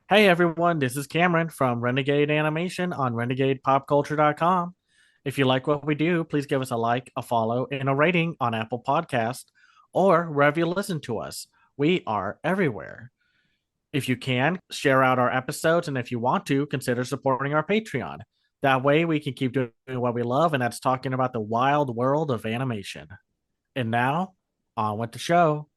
Hey everyone, this is Cameron from Renegade Animation on renegadepopculture.com. If you like what we do, please give us a like, a follow, and a rating on Apple Podcast or wherever you listen to us. We are everywhere. If you can, share out our episodes, and if you want to, consider supporting our Patreon. That way we can keep doing what we love, and that's talking about the wild world of animation. And now, on with the show.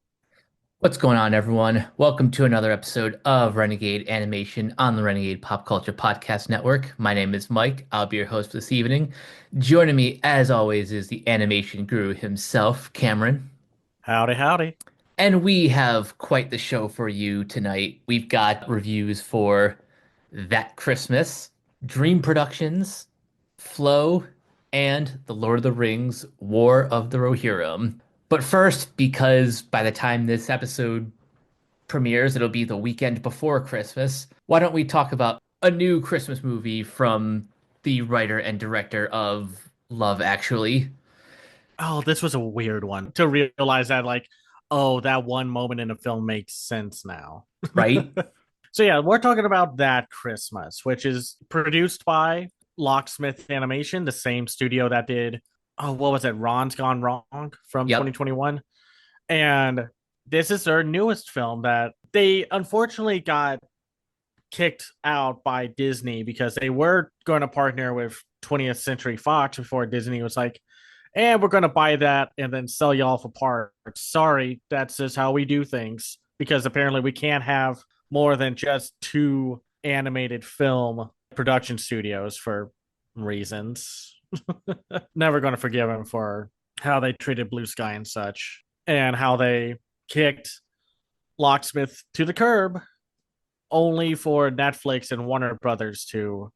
What's going on, everyone? Welcome to another episode of Renegade Animation on the Renegade Pop Culture Podcast Network. My name is Mike. I'll be your host for this evening. Joining me, as always, is the animation guru himself, Cameron. Howdy, howdy. And we have quite the show for you tonight. We've got reviews for That Christmas, Dream Productions, Flow, and The Lord of the Rings, War of the Rohirrim. But first, because by the time this episode premieres, it'll be the weekend before Christmas. Why don't we talk about a new Christmas movie from the writer and director of Love Actually, Oh, this was a weird one to realize that, like, oh, that one moment in a film makes sense now. right? So, yeah, we're talking about That Christmas, which is produced by Locksmith Animation, the same studio that did, oh, what was it? Ron's Gone Wrong from Yep. 2021. And this is their newest film that they unfortunately got kicked out by Disney because they were going to partner with 20th Century Fox before Disney was like, and we're going to buy that and then sell you off a part. Sorry, that's just how we do things because apparently we can't have more than just two animated film production studios for reasons. Never going to forgive them for how they treated Blue Sky and such and how they kicked Locksmith to the curb only for Netflix and Warner Brothers to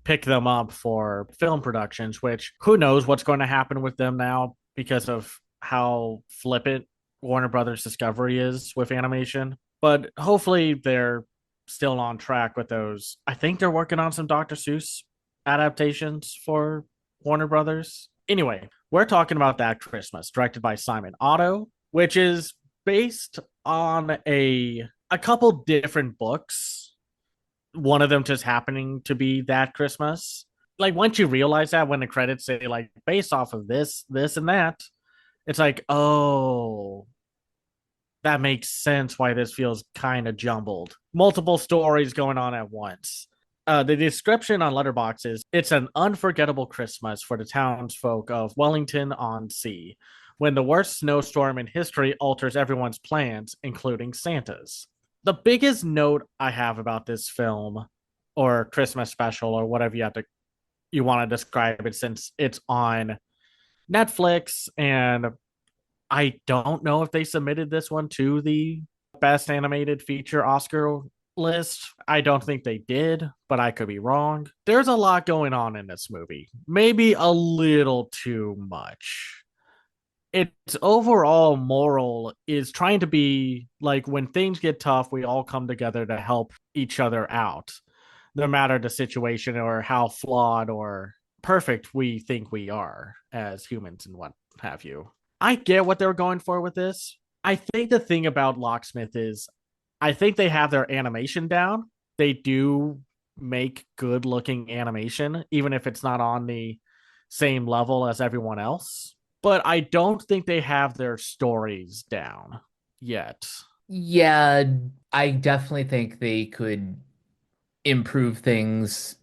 pick them up for film productions, which who knows what's going to happen with them now because of how flippant Warner Brothers Discovery is with animation. But hopefully they're still on track with those. I think they're working on some Dr. Seuss adaptations for Warner Brothers. Anyway, we're talking about That Christmas, directed by Simon Otto, which is based on a couple different books, one of them just happening to be That Christmas. Like once you realize that when the credits say like based off of this and that, it's like, oh, that makes sense why this feels kind of jumbled. Multiple stories going on at once. The description on Letterboxd is it's an unforgettable Christmas for the townsfolk of Wellington on Sea when the worst snowstorm in history alters everyone's plans, including Santa's. The biggest note I have about this film or Christmas special or whatever you want to describe it since it's on Netflix and I don't know if they submitted this one to the best animated feature Oscar list. I don't think they did, but I could be wrong. There's a lot going on in this movie. Maybe a little too much. Its overall moral is trying to be like when things get tough, we all come together to help each other out, no matter the situation or how flawed or perfect we think we are as humans and what have you. I get what they're going for with this. I think the thing about Locksmith is I think they have their animation down. They do make good looking animation, even if it's not on the same level as everyone else. But I don't think they have their stories down yet. Yeah, I definitely think they could improve things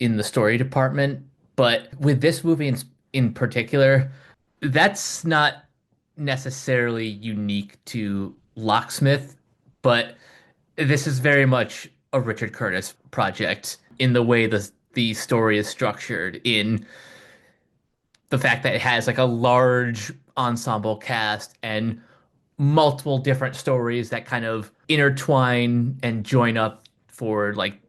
in the story department, but with this movie in particular, that's not necessarily unique to Locksmith, but this is very much a Richard Curtis project in the way the story is structured, in the fact that it has like a large ensemble cast and multiple different stories that kind of intertwine and join up for like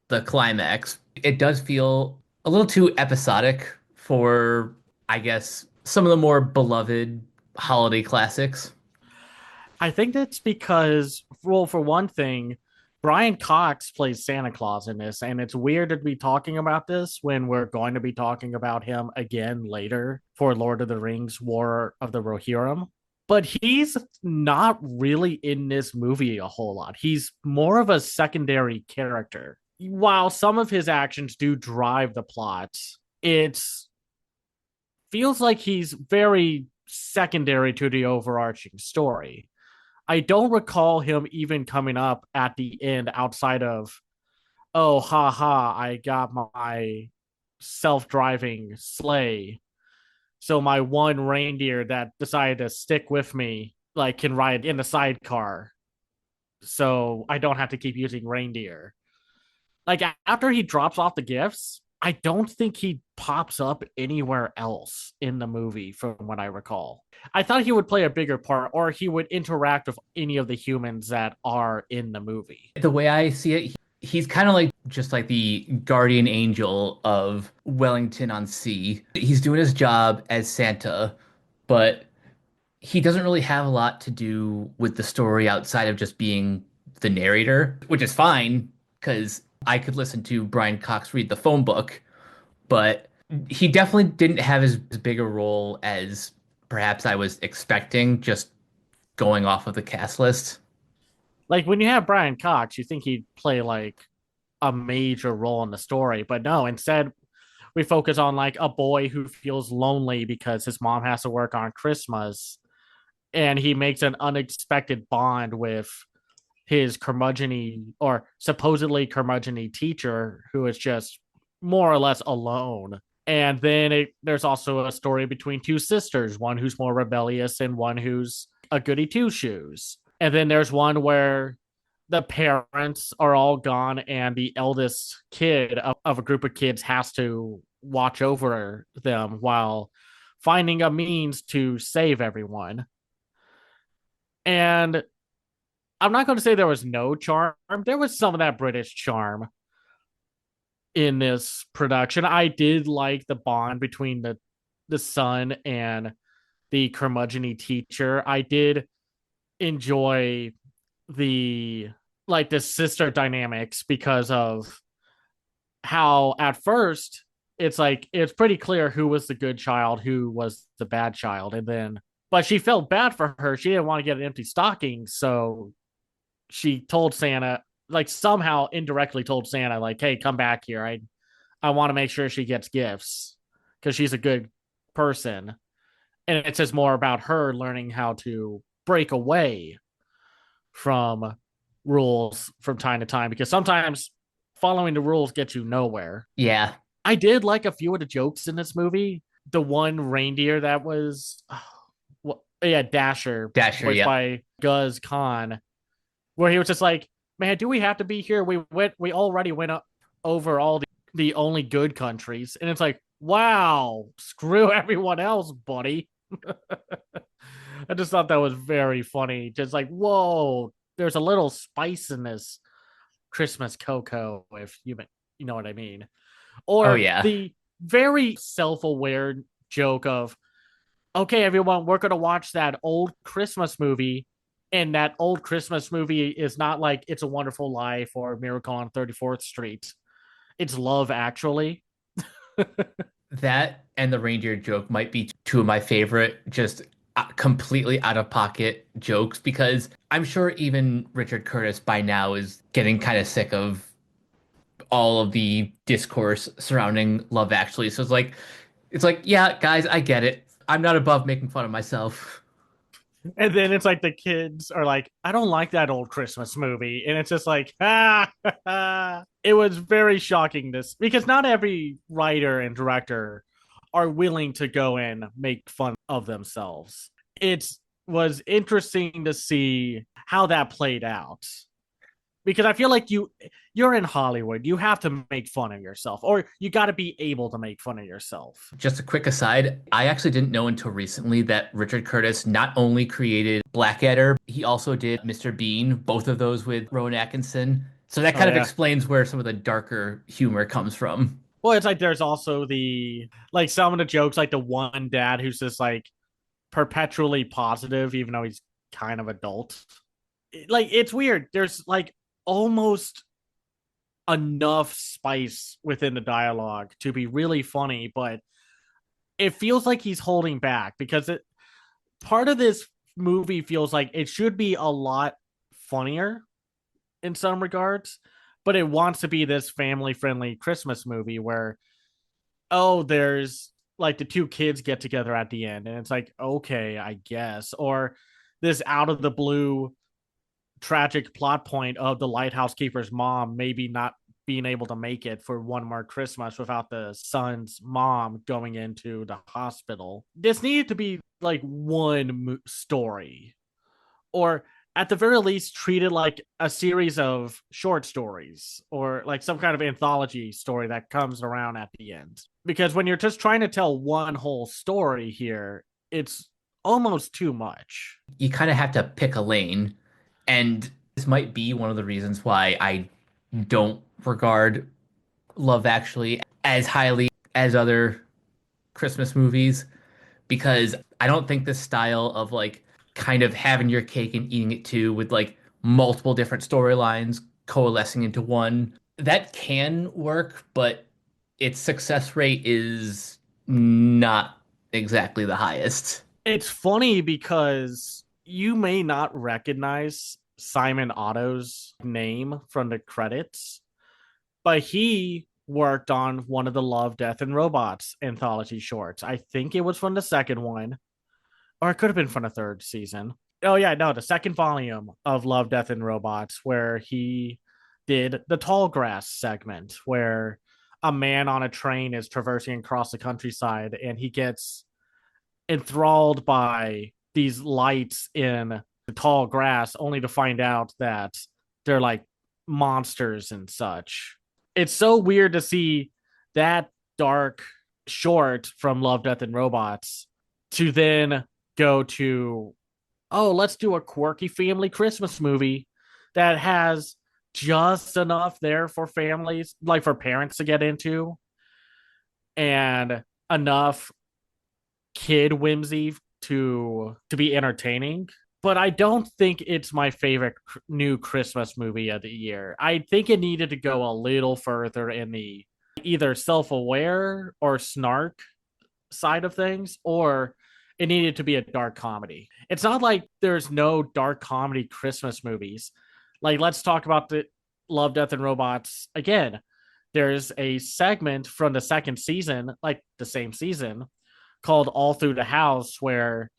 the climax. It does feel a little too episodic for, I guess, some of the more beloved holiday classics. I think that's because, well, for one thing, Brian Cox plays Santa Claus in this, and it's weird to be talking about this when we're going to be talking about him again later for Lord of the Rings War of the Rohirrim. but he's not really in this movie a whole lot. He's more of a secondary character. While some of his actions do drive the plot, it feels like he's very secondary to the overarching story. I don't recall him even coming up at the end outside of, oh, ha ha, I got my self driving sleigh. So my one reindeer that decided to stick with me, like, can ride in the sidecar. So I don't have to keep using reindeer. Like, after he drops off the gifts, I don't think he pops up anywhere else in the movie from what I recall. I thought he would play a bigger part or he would interact with any of the humans that are in the movie. The way I see it, he's kind of like just like the guardian angel of Wellington on Sea. He's doing his job as Santa, but he doesn't really have a lot to do with the story outside of just being the narrator, which is fine because I could listen to Brian Cox read the phone book, but he definitely didn't have as big a role as perhaps I was expecting, just going off of the cast list. Like, when you have Brian Cox, you think he'd play like a major role in the story, but no, instead we focus on like a boy who feels lonely because his mom has to work on Christmas, and he makes an unexpected bond with his curmudgeony or supposedly curmudgeony teacher who is just more or less alone. And then there's also a story between two sisters, one who's more rebellious and one who's a goody two shoes. And then there's one where the parents are all gone and the eldest kid of a group of kids has to watch over them while finding a means to save everyone. And I'm not going to say there was no charm. There was some of that British charm in this production. I did like the bond between the son and the curmudgeony teacher. I did enjoy the the sister dynamics because of how at first it's like it's pretty clear who was the good child, who was the bad child, and then but she felt bad for her. She didn't want to get an empty stocking, so she told Santa, like somehow indirectly told Santa, like, "Hey, come back here. I want to make sure she gets gifts because she's a good person." And it says more about her learning how to break away from rules from time to time because sometimes following the rules gets you nowhere. Yeah, I did like a few of the jokes in this movie. The one reindeer that was, well, yeah, Dasher, Dasher, voiced yep. by Guz Khan, where he was just like, "Man, do we have to be here? We already went over all the only good countries," and it's like, "Wow, screw everyone else, buddy." I just thought that was very funny. Just like, whoa, there's a little spice in this Christmas cocoa, if you know what I mean. Oh Or yeah. the very self-aware joke of, okay, everyone, we're gonna watch that old Christmas movie, and that old Christmas movie is not like It's a Wonderful Life or Miracle on 34th Street. It's Love Actually. That and the reindeer joke might be two of my favorite, just completely out of pocket jokes because I'm sure even Richard Curtis by now is getting kind of sick of all of the discourse surrounding Love Actually. So it's like, yeah, guys, I get it. I'm not above making fun of myself. And then it's like the kids are like, I don't like that old Christmas movie. And it's just like, ah, it was very shocking this because not every writer and director are willing to go and make fun of themselves. It was interesting to see how that played out because I feel like you're in Hollywood. You have to make fun of yourself or you got to be able to make fun of yourself. Just a quick aside, I actually didn't know until recently that Richard Curtis not only created Blackadder, he also did Mr. Bean, both of those with Rowan Atkinson. So that Oh kind of yeah. explains where some of the darker humor comes from. Well, it's like there's also the like some of the jokes, like the one dad who's just like perpetually positive, even though he's kind of adult. Like it's weird. There's like almost enough spice within the dialogue to be really funny, but it feels like he's holding back because it part of this movie feels like it should be a lot funnier in some regards, but it wants to be this family friendly Christmas movie where, oh, there's like the two kids get together at the end, and it's like, okay, I guess. Or this out of the blue tragic plot point of the lighthouse keeper's mom maybe not being able to make it for one more Christmas without the son's mom going into the hospital. This needed to be like one story, or at the very least treat it like a series of short stories or like some kind of anthology story that comes around at the end. Because when you're just trying to tell one whole story here, it's almost too much. You kind of have to pick a lane. And this might be one of the reasons why I don't regard Love Actually as highly as other Christmas movies, because I don't think this style of like kind of having your cake and eating it too, with like multiple different storylines coalescing into one, that can work, but its success rate is not exactly the highest. It's funny because you may not recognize Simon Otto's name from the credits, but he worked on one of the Love, Death, and Robots anthology shorts. I think it was from the second one, or it could have been from the third season. Oh, yeah, no, the second volume of Love, Death, and Robots, where he did the tall grass segment, where a man on a train is traversing across the countryside and he gets enthralled by these lights in the tall grass only to find out that they're like monsters and such. It's so weird to see that dark short from Love, Death, and Robots to then go to, oh, let's do a quirky family Christmas movie that has just enough there for families, like for parents to get into, and enough kid whimsy to be entertaining. But I don't think it's my favorite new Christmas movie of the year. I think it needed to go a little further in the either self-aware or snark side of things, or it needed to be a dark comedy. It's not like there's no dark comedy Christmas movies. Like, let's talk about the Love, Death, and Robots again. There's a segment from the second season, like the same season, called All Through the House, where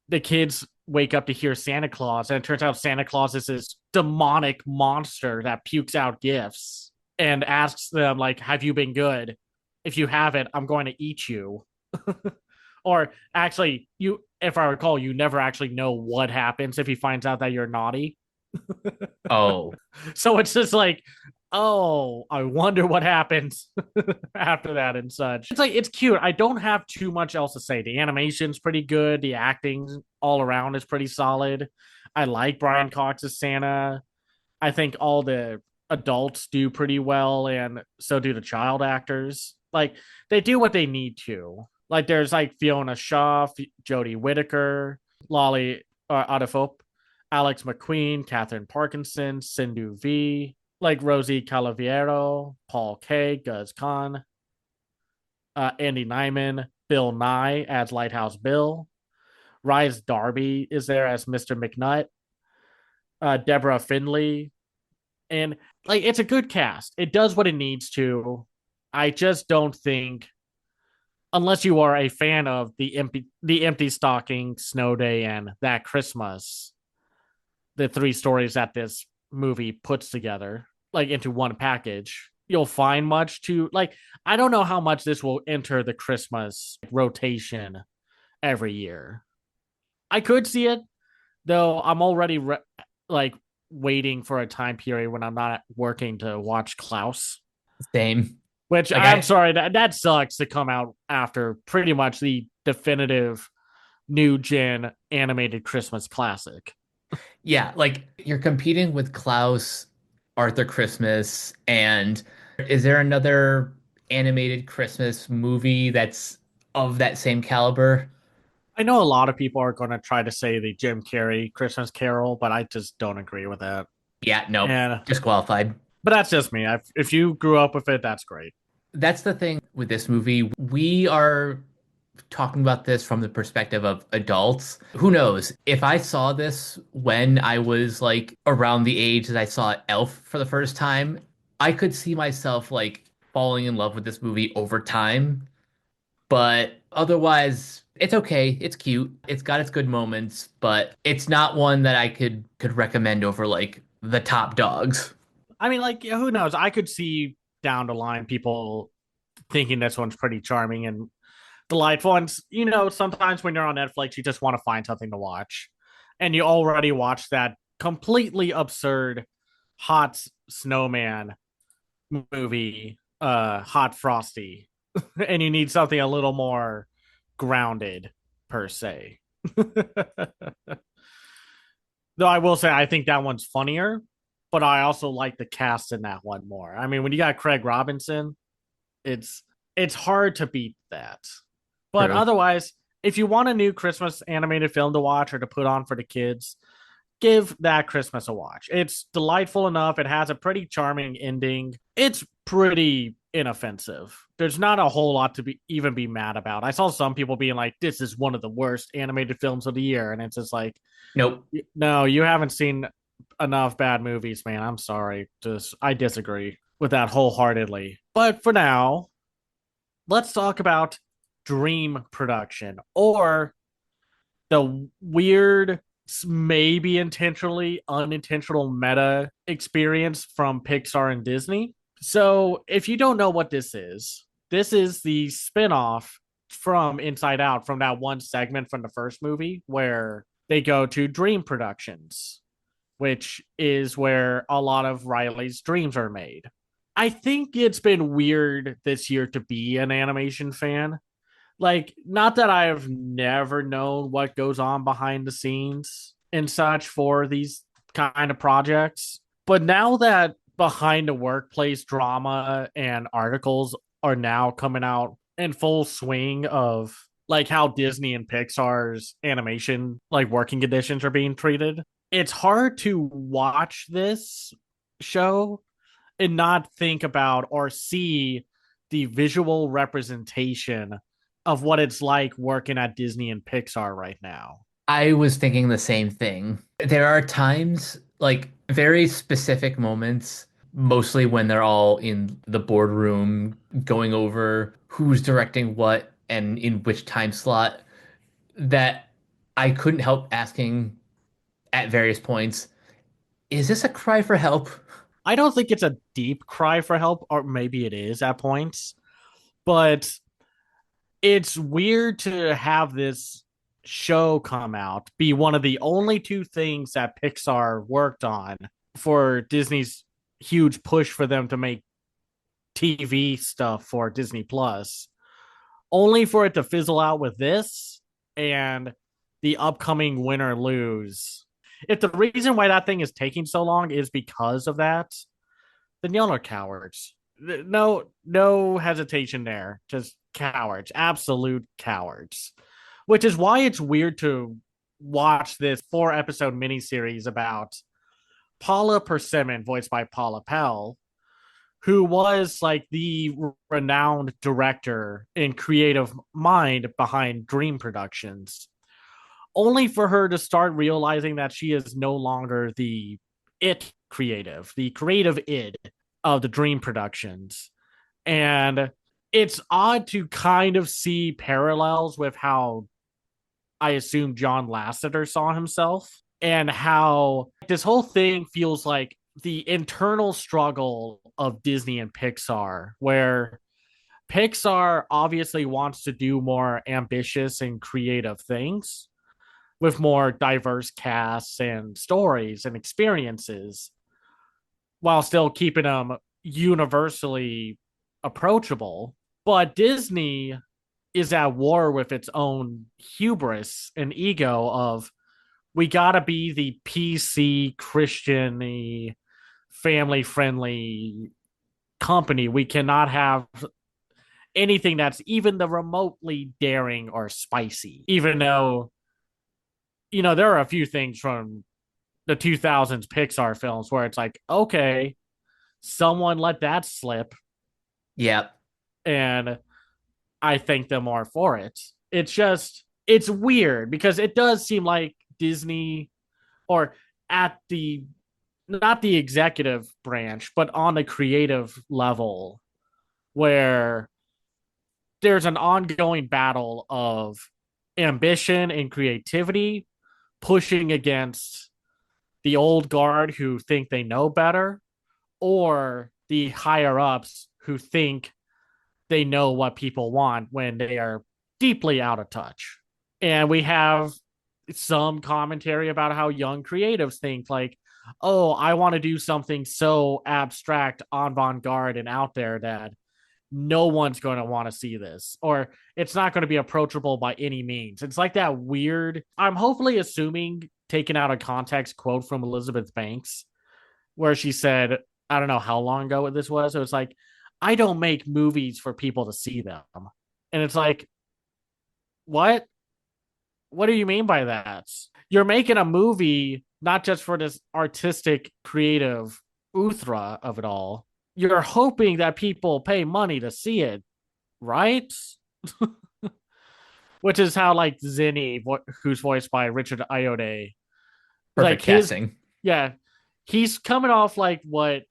the kids wake up to hear Santa Claus, and it turns out Santa Claus is this demonic monster that pukes out gifts and asks them, like, have you been good? If you haven't, I'm going to eat you. Or actually, you, if I recall, you never actually know what happens if he finds out that you're naughty. Oh, So it's just like, oh, I wonder what happens after that and such. It's like, it's cute. I don't have too much else to say. The animation's pretty good. The acting all around is pretty solid. I like Brian Cox's Santa. I think all the adults do pretty well, and so do the child actors. Like, they do what they need to. Like, there's like Fiona Shaw, Jodie Whittaker, Lolly Adafop, Alex McQueen, Catherine Parkinson, Sindhu V, like Rosie Calaviero, Paul Kaye, Guz Khan, Andy Nyman, Bill Nye as Lighthouse Bill, Rise Darby is there as Mr. McNutt, Deborah Finley, and like, it's a good cast. It does what it needs to. I just don't think, unless you are a fan of the empty stocking, Snow Day, and That Christmas, the three stories that this movie puts together, like into one package, you'll find much to like. I don't know how much this will enter the Christmas rotation every year. I could see it, though. I'm already like waiting for a time period when I'm not working to watch Klaus, same. which Like I'm I, sorry, that sucks to come out after pretty much the definitive new gen animated Christmas classic. yeah, like you're competing with Klaus, Arthur Christmas, and is there another animated Christmas movie that's of that same caliber? I know a lot of people are going to try to say the Jim Carrey Christmas Carol, but I just don't agree with that. Yeah, nope, And disqualified. but that's just me. If you grew up with it, that's great. That's the thing with this movie. We are talking about this from the perspective of adults. Who knows? If I saw this when I was like around the age that I saw Elf for the first time, I could see myself like falling in love with this movie over time. But otherwise, it's okay. It's cute. It's got its good moments, but it's not one that I could recommend over like the top dogs. I mean, like, who knows? I could see down the line people thinking this one's pretty charming and delightful. And, sometimes when you're on Netflix, you just want to find something to watch. And you already watched that completely absurd Hot Snowman movie, Hot Frosty, and you need something a little more grounded, per se. Though I will say, I think that one's funnier, but I also like the cast in that one more. I mean, when you got Craig Robinson, it's it's hard to beat that. But True. otherwise, if you want a new Christmas animated film to watch or to put on for the kids, give that Christmas a watch. It's delightful enough. It has a pretty charming ending. It's pretty inoffensive. There's not a whole lot to be mad about. I saw some people being like, "This is one of the worst animated films of the year," and it's just like, Nope. no, you haven't seen enough bad movies, man. I'm sorry. Just I disagree with that wholeheartedly. But for now, let's talk about dream production or the weird, maybe intentionally unintentional meta experience from Pixar and Disney. So, if you don't know what this is the spinoff from Inside Out, from that one segment from the first movie where they go to Dream Productions, which is where a lot of Riley's dreams are made. I think it's been weird this year to be an animation fan. Like, not that I've never known what goes on behind the scenes and such for these kind of projects, but now that behind the workplace drama and articles are now coming out in full swing of like how Disney and Pixar's animation like working conditions are being treated, it's hard to watch this show and not think about or see the visual representation of what it's like working at Disney and Pixar right now. I was thinking the same thing. There are times, like very specific moments, mostly when they're all in the boardroom going over who's directing what and in which time slot, that I couldn't help asking at various points, is this a cry for help? I don't think it's a deep cry for help, or maybe it is at points, but it's weird to have this show come out be one of the only two things that Pixar worked on for Disney's huge push for them to make TV stuff for Disney Plus, only for it to fizzle out with this and the upcoming Win or Lose. If the reason why that thing is taking so long is because of that, then y'all are cowards. No hesitation there. Just cowards, absolute cowards. Which is why it's weird to watch this 4 episode miniseries about Paula Persimmon, voiced by Paula Pell, who was like the renowned director and creative mind behind Dream Productions, only for her to start realizing that she is no longer the creative id of the Dream Productions. And it's odd to kind of see parallels with how I assume John Lasseter saw himself and how this whole thing feels like the internal struggle of Disney and Pixar, where Pixar obviously wants to do more ambitious and creative things with more diverse casts and stories and experiences while still keeping them universally approachable. But Disney is at war with its own hubris and ego of we gotta be the PC Christian family friendly company. We cannot have anything that's even the remotely daring or spicy, even though there are a few things from the 2000s Pixar films where it's like, okay, someone let that slip, Yeah. and I thank them more for it. It's just, it's weird because it does seem like Disney, or at the, not the executive branch, but on the creative level, where there's an ongoing battle of ambition and creativity pushing against the old guard who think they know better, or the higher ups who think they know what people want when they are deeply out of touch. And we have some commentary about how young creatives think like, oh, I want to do something so abstract, avant-garde, and out there that no one's going to want to see this, or it's not going to be approachable by any means. It's like that weird, I'm hopefully assuming, taken out of context quote from Elizabeth Banks, where she said, I don't know how long ago this was. It was like, I don't make movies for people to see them. And it's like, what? What do you mean by that? You're making a movie not just for this artistic, creative oeuvre of it all. You're hoping that people pay money to see it, right? Which is how like Zinni, who's voiced by Richard Ayoade, like Perfect his, casting. yeah, he's coming off like what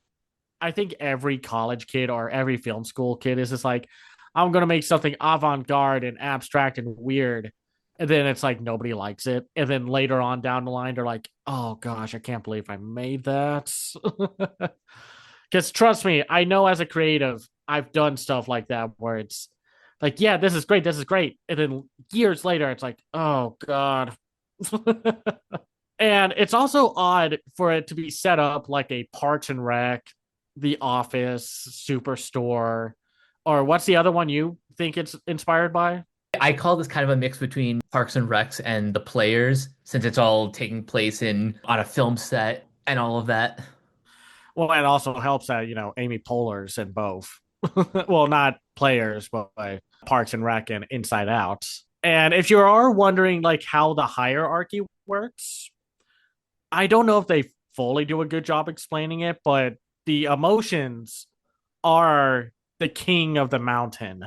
I think every college kid or every film school kid is just like, I'm gonna make something avant-garde and abstract and weird. And then it's like nobody likes it. And then later on down the line, they're like, oh gosh, I can't believe I made that. Because trust me, I know as a creative, I've done stuff like that where it's like, yeah, this is great, this is great. And then years later, it's like, oh God. And it's also odd for it to be set up like a Parks and Rec, The Office, Superstore, or what's the other one you think it's inspired by? I call this kind of a mix between Parks and Recs and The Players, since it's all taking place in on a film set and all of that. Well, it also helps that, Amy Poehler's in both. Well, not Players, but Parks and Rec and Inside Out. And if you are wondering like how the hierarchy works, I don't know if they fully do a good job explaining it, but the emotions are the king of the mountain.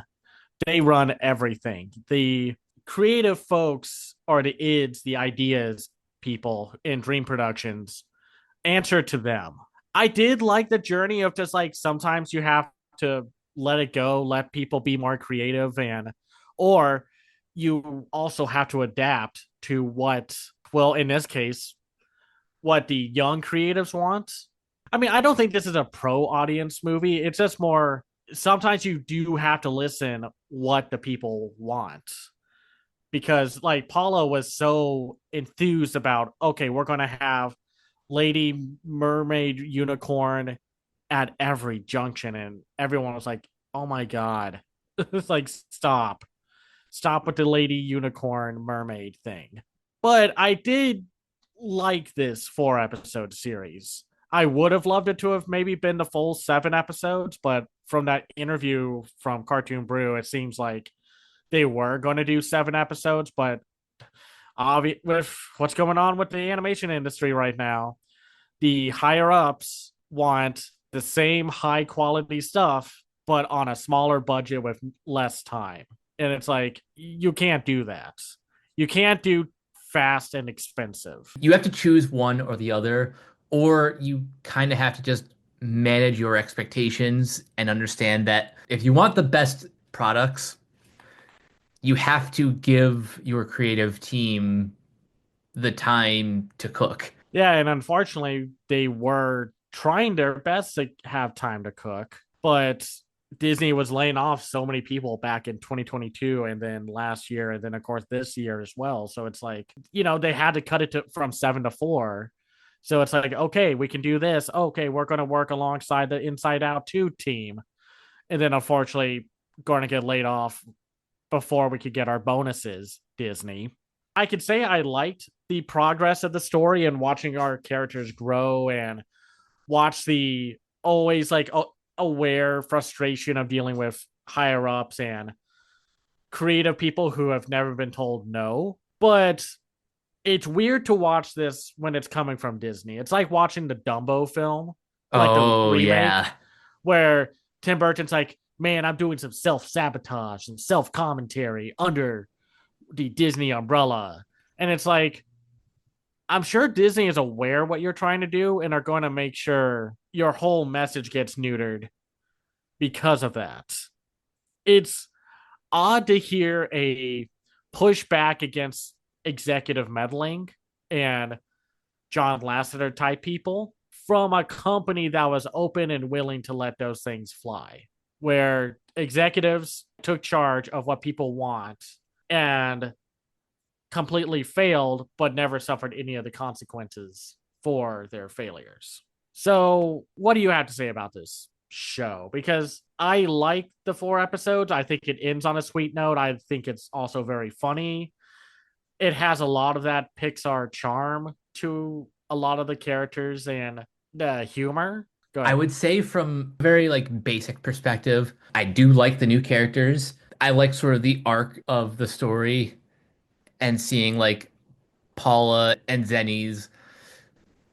They run everything. The creative folks are the ids, the ideas people in Dream Productions answer to them. I did like the journey of just like sometimes you have to let it go, let people be more creative, and or you also have to adapt to what, well, in this case, what the young creatives want. I mean, I don't think this is a pro audience movie. It's just more, sometimes you do have to listen what the people want, because like Paula was so enthused about, okay, we're going to have Lady Mermaid Unicorn at every junction, and everyone was like, "Oh my god!" It's like, stop with the Lady Unicorn Mermaid thing. But I did like this 4 episode series. I would have loved it to have maybe been the full 7 episodes, but from that interview from Cartoon Brew, it seems like they were going to do 7 episodes, but with what's going on with the animation industry right now, the higher ups want the same high quality stuff, but on a smaller budget with less time. And it's like, you can't do that. You can't do fast and expensive. You have to choose one or the other, or you kind of have to just manage your expectations and understand that if you want the best products, you have to give your creative team the time to cook. Yeah, and unfortunately, they were trying their best to have time to cook, but Disney was laying off so many people back in 2022 and then last year and then of course this year as well. So it's like, they had to cut it from 7 to 4. So it's like, okay, we can do this. Okay, we're going to work alongside the Inside Out 2 team. And then unfortunately going to get laid off before we could get our bonuses, Disney. I could say I liked the progress of the story and watching our characters grow and watch the always like aware frustration of dealing with higher ups and creative people who have never been told no. But it's weird to watch this when it's coming from Disney. It's like watching the Dumbo film, like the Oh, remake, yeah. where Tim Burton's like, man, I'm doing some self sabotage and self commentary under the Disney umbrella. And it's like, I'm sure Disney is aware what you're trying to do and are going to make sure your whole message gets neutered because of that. It's odd to hear a pushback against executive meddling and John Lasseter type people from a company that was open and willing to let those things fly, where executives took charge of what people want and completely failed, but never suffered any of the consequences for their failures. So, what do you have to say about this show? Because I like the 4 episodes. I think it ends on a sweet note. I think it's also very funny. It has a lot of that Pixar charm to a lot of the characters and the humor. Go I ahead. would say from a very like basic perspective, I do like the new characters. I like sort of the arc of the story and seeing like Paula and Zenny's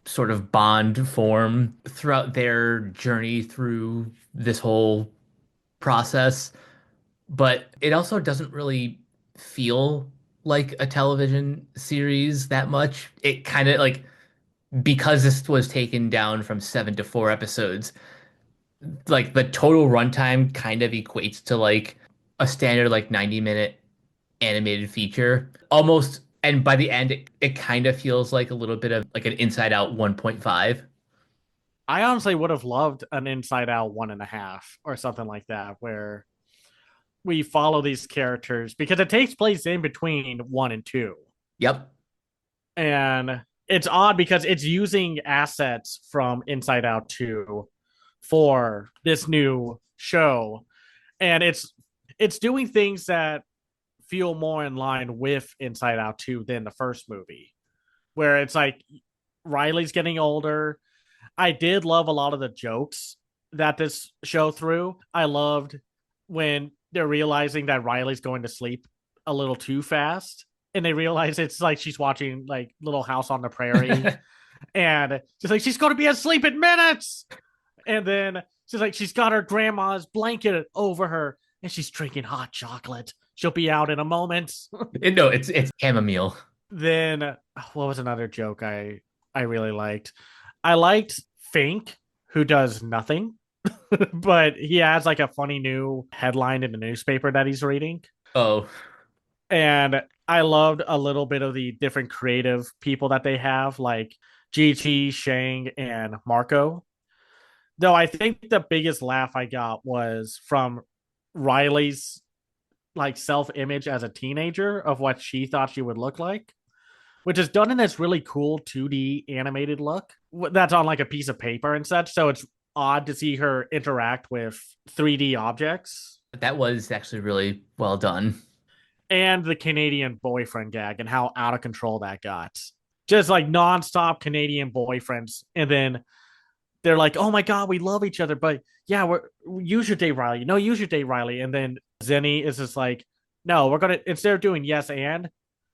sort of bond form throughout their journey through this whole process. But it also doesn't really feel like a television series that much. It kind of like because this was taken down from 7 to 4 episodes, like the total runtime kind of equates to like a standard like 90-minute animated feature almost. And by the end, it kind of feels like a little bit of like an Inside Out 1.5. I honestly would have loved an Inside Out 1.5 or something like that, where we follow these characters because it takes place in between 1 and 2. Yep. And it's odd because it's using assets from Inside Out 2 for this new show. And it's doing things that feel more in line with Inside Out 2 than the first movie, where it's like Riley's getting older. I did love a lot of the jokes that this show threw. I loved when they're realizing that Riley's going to sleep a little too fast. And they realize it's like she's watching like Little House on the Prairie. And she's like, she's going to be asleep in minutes. And then she's like, she's got her grandma's blanket over her and she's drinking hot chocolate. She'll be out in a moment. No, it's chamomile. Then what was another joke I really liked? I liked Fink, who does nothing, but he has like a funny new headline in the newspaper that he's reading. Oh, And I loved a little bit of the different creative people that they have, like GT, Shang, and Marco. Though I think the biggest laugh I got was from Riley's like self-image as a teenager of what she thought she would look like, which is done in this really cool 2D animated look that's on like a piece of paper and such. So it's odd to see her interact with 3D objects. that was actually really well done. And the Canadian boyfriend gag and how out of control that got. Just like nonstop Canadian boyfriends. And then they're like, oh my God, we love each other. But yeah, use your date, Riley. No, use your date, Riley. And then Zenny is just like, no, we're going to, instead of doing yes and,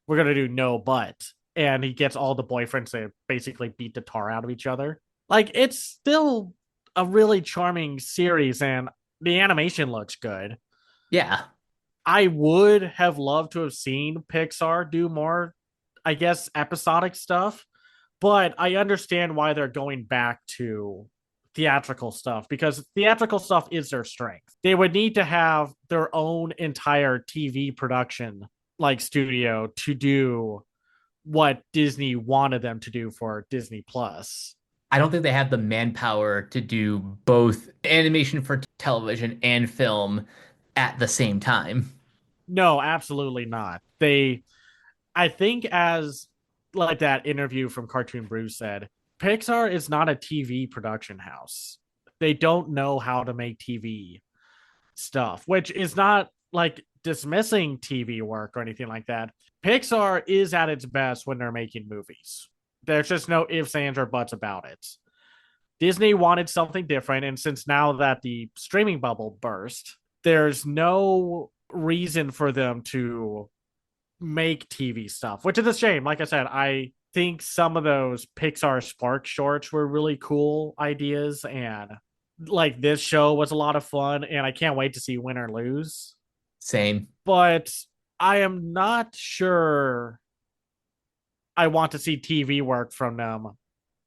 we're going to do no but. And he gets all the boyfriends to basically beat the tar out of each other. Like, it's still a really charming series and the animation looks good. Yeah. I would have loved to have seen Pixar do more, I guess, episodic stuff, but I understand why they're going back to theatrical stuff because theatrical stuff is their strength. They would need to have their own entire TV production like studio to do what Disney wanted them to do for Disney Plus. I don't think they have the manpower to do both animation for television and film at the same time. No, absolutely not. I think, as like that interview from Cartoon Brew said, Pixar is not a TV production house. They don't know how to make TV stuff, which is not like dismissing TV work or anything like that. Pixar is at its best when they're making movies. There's just no ifs, ands, or buts about it. Disney wanted something different, and since now that the streaming bubble burst, there's no reason for them to make TV stuff, which is a shame. Like I said, I think some of those Pixar Spark shorts were really cool ideas, and like this show was a lot of fun, and I can't wait to see win or lose. Same. But I am not sure I want to see TV work from them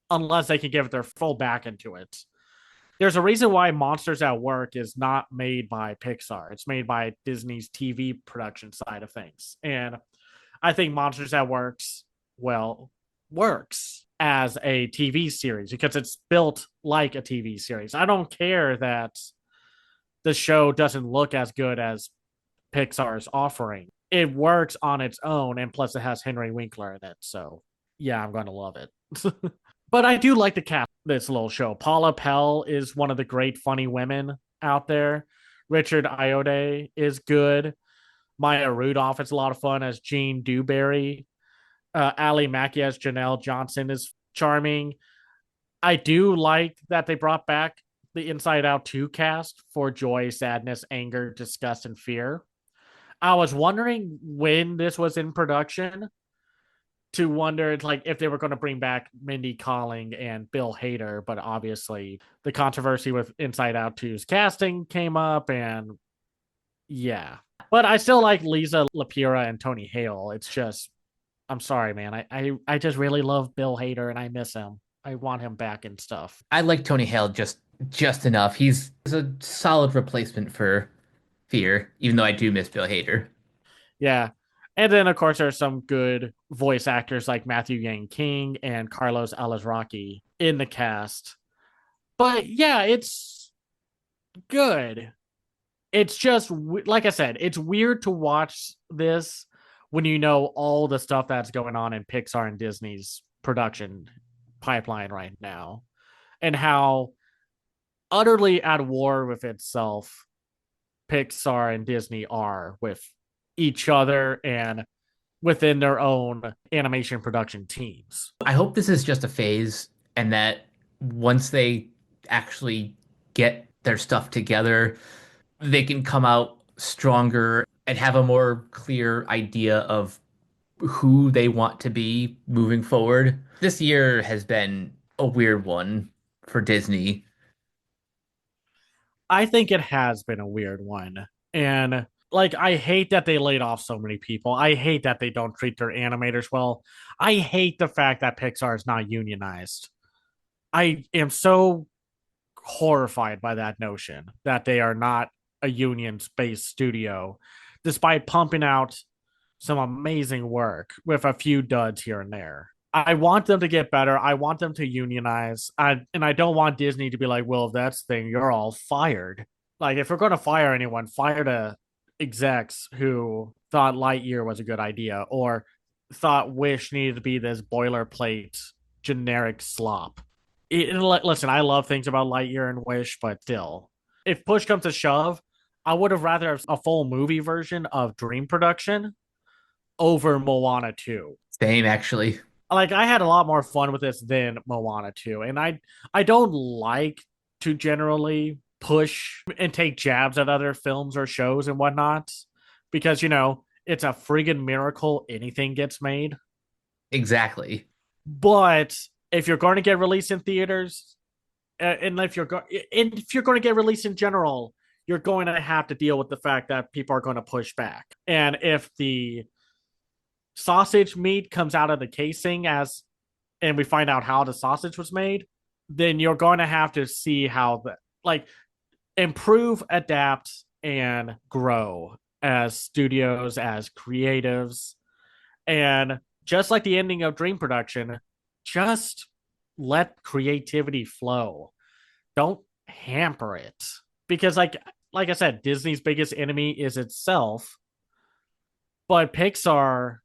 unless they can give their full back into it. There's a reason why Monsters at Work is not made by Pixar. It's made by Disney's TV production side of things. And I think Monsters at Works, well, works as a TV series because it's built like a TV series. I don't care that the show doesn't look as good as Pixar's offering. It works on its own, and plus it has Henry Winkler in it. So yeah, I'm going to love it. But I do like the cast of this little show. Paula Pell is one of the great funny women out there. Richard Ayoade is good. Maya Rudolph is a lot of fun as Jean Dewberry. Ali Mackey as Janelle Johnson is charming. I do like that they brought back the Inside Out 2 cast for joy, sadness, anger, disgust, and fear. I was wondering when this was in production to wonder like if they were going to bring back Mindy Kaling and Bill Hader, but obviously the controversy with Inside Out 2's casting came up, and yeah. But I still like Lisa Lapira and Tony Hale. It's just I'm sorry, man. I just really love Bill Hader and I miss him. I want him back and stuff. I like Tony Hale just enough. He's a solid replacement for Fear, even though I do miss Bill Hader. Yeah. And then of course there's some good voice actors like Matthew Yang King and Carlos Alazraqui in the cast. But yeah, it's good. It's just like I said, it's weird to watch this when you know all the stuff that's going on in Pixar and Disney's production pipeline right now and how utterly at war with itself Pixar and Disney are with each other and within their own animation production teams. I hope this is just a phase and that once they actually get their stuff together, they can come out stronger and have a more clear idea of who they want to be moving forward. This year has been a weird one for Disney. I think it has been a weird one. And like, I hate that they laid off so many people. I hate that they don't treat their animators well. I hate the fact that Pixar is not unionized. I am so horrified by that notion that they are not a union based studio, despite pumping out some amazing work with a few duds here and there. I want them to get better. I want them to unionize. And I don't want Disney to be like, well, if that's the thing, you're all fired. Like, if we're going to fire anyone, fire the execs who thought Lightyear was a good idea or thought Wish needed to be this boilerplate generic slop. Listen, I love things about Lightyear and Wish, but still, if push comes to shove, I would have rather a full movie version of Dream Production over Moana 2. Same, actually. Like I had a lot more fun with this than Moana 2. And I don't like to generally push and take jabs at other films or shows and whatnot because it's a friggin' miracle anything gets made. Exactly. But if you're going to get released in theaters, and if you're going to get released in general, you're going to have to deal with the fact that people are going to push back. And if the sausage meat comes out of the casing and we find out how the sausage was made, then you're going to have to see how improve, adapt, and grow as studios, as creatives. And just like the ending of Dream Production, just let creativity flow. Don't hamper it. Because like I said, Disney's biggest enemy is itself. But Pixar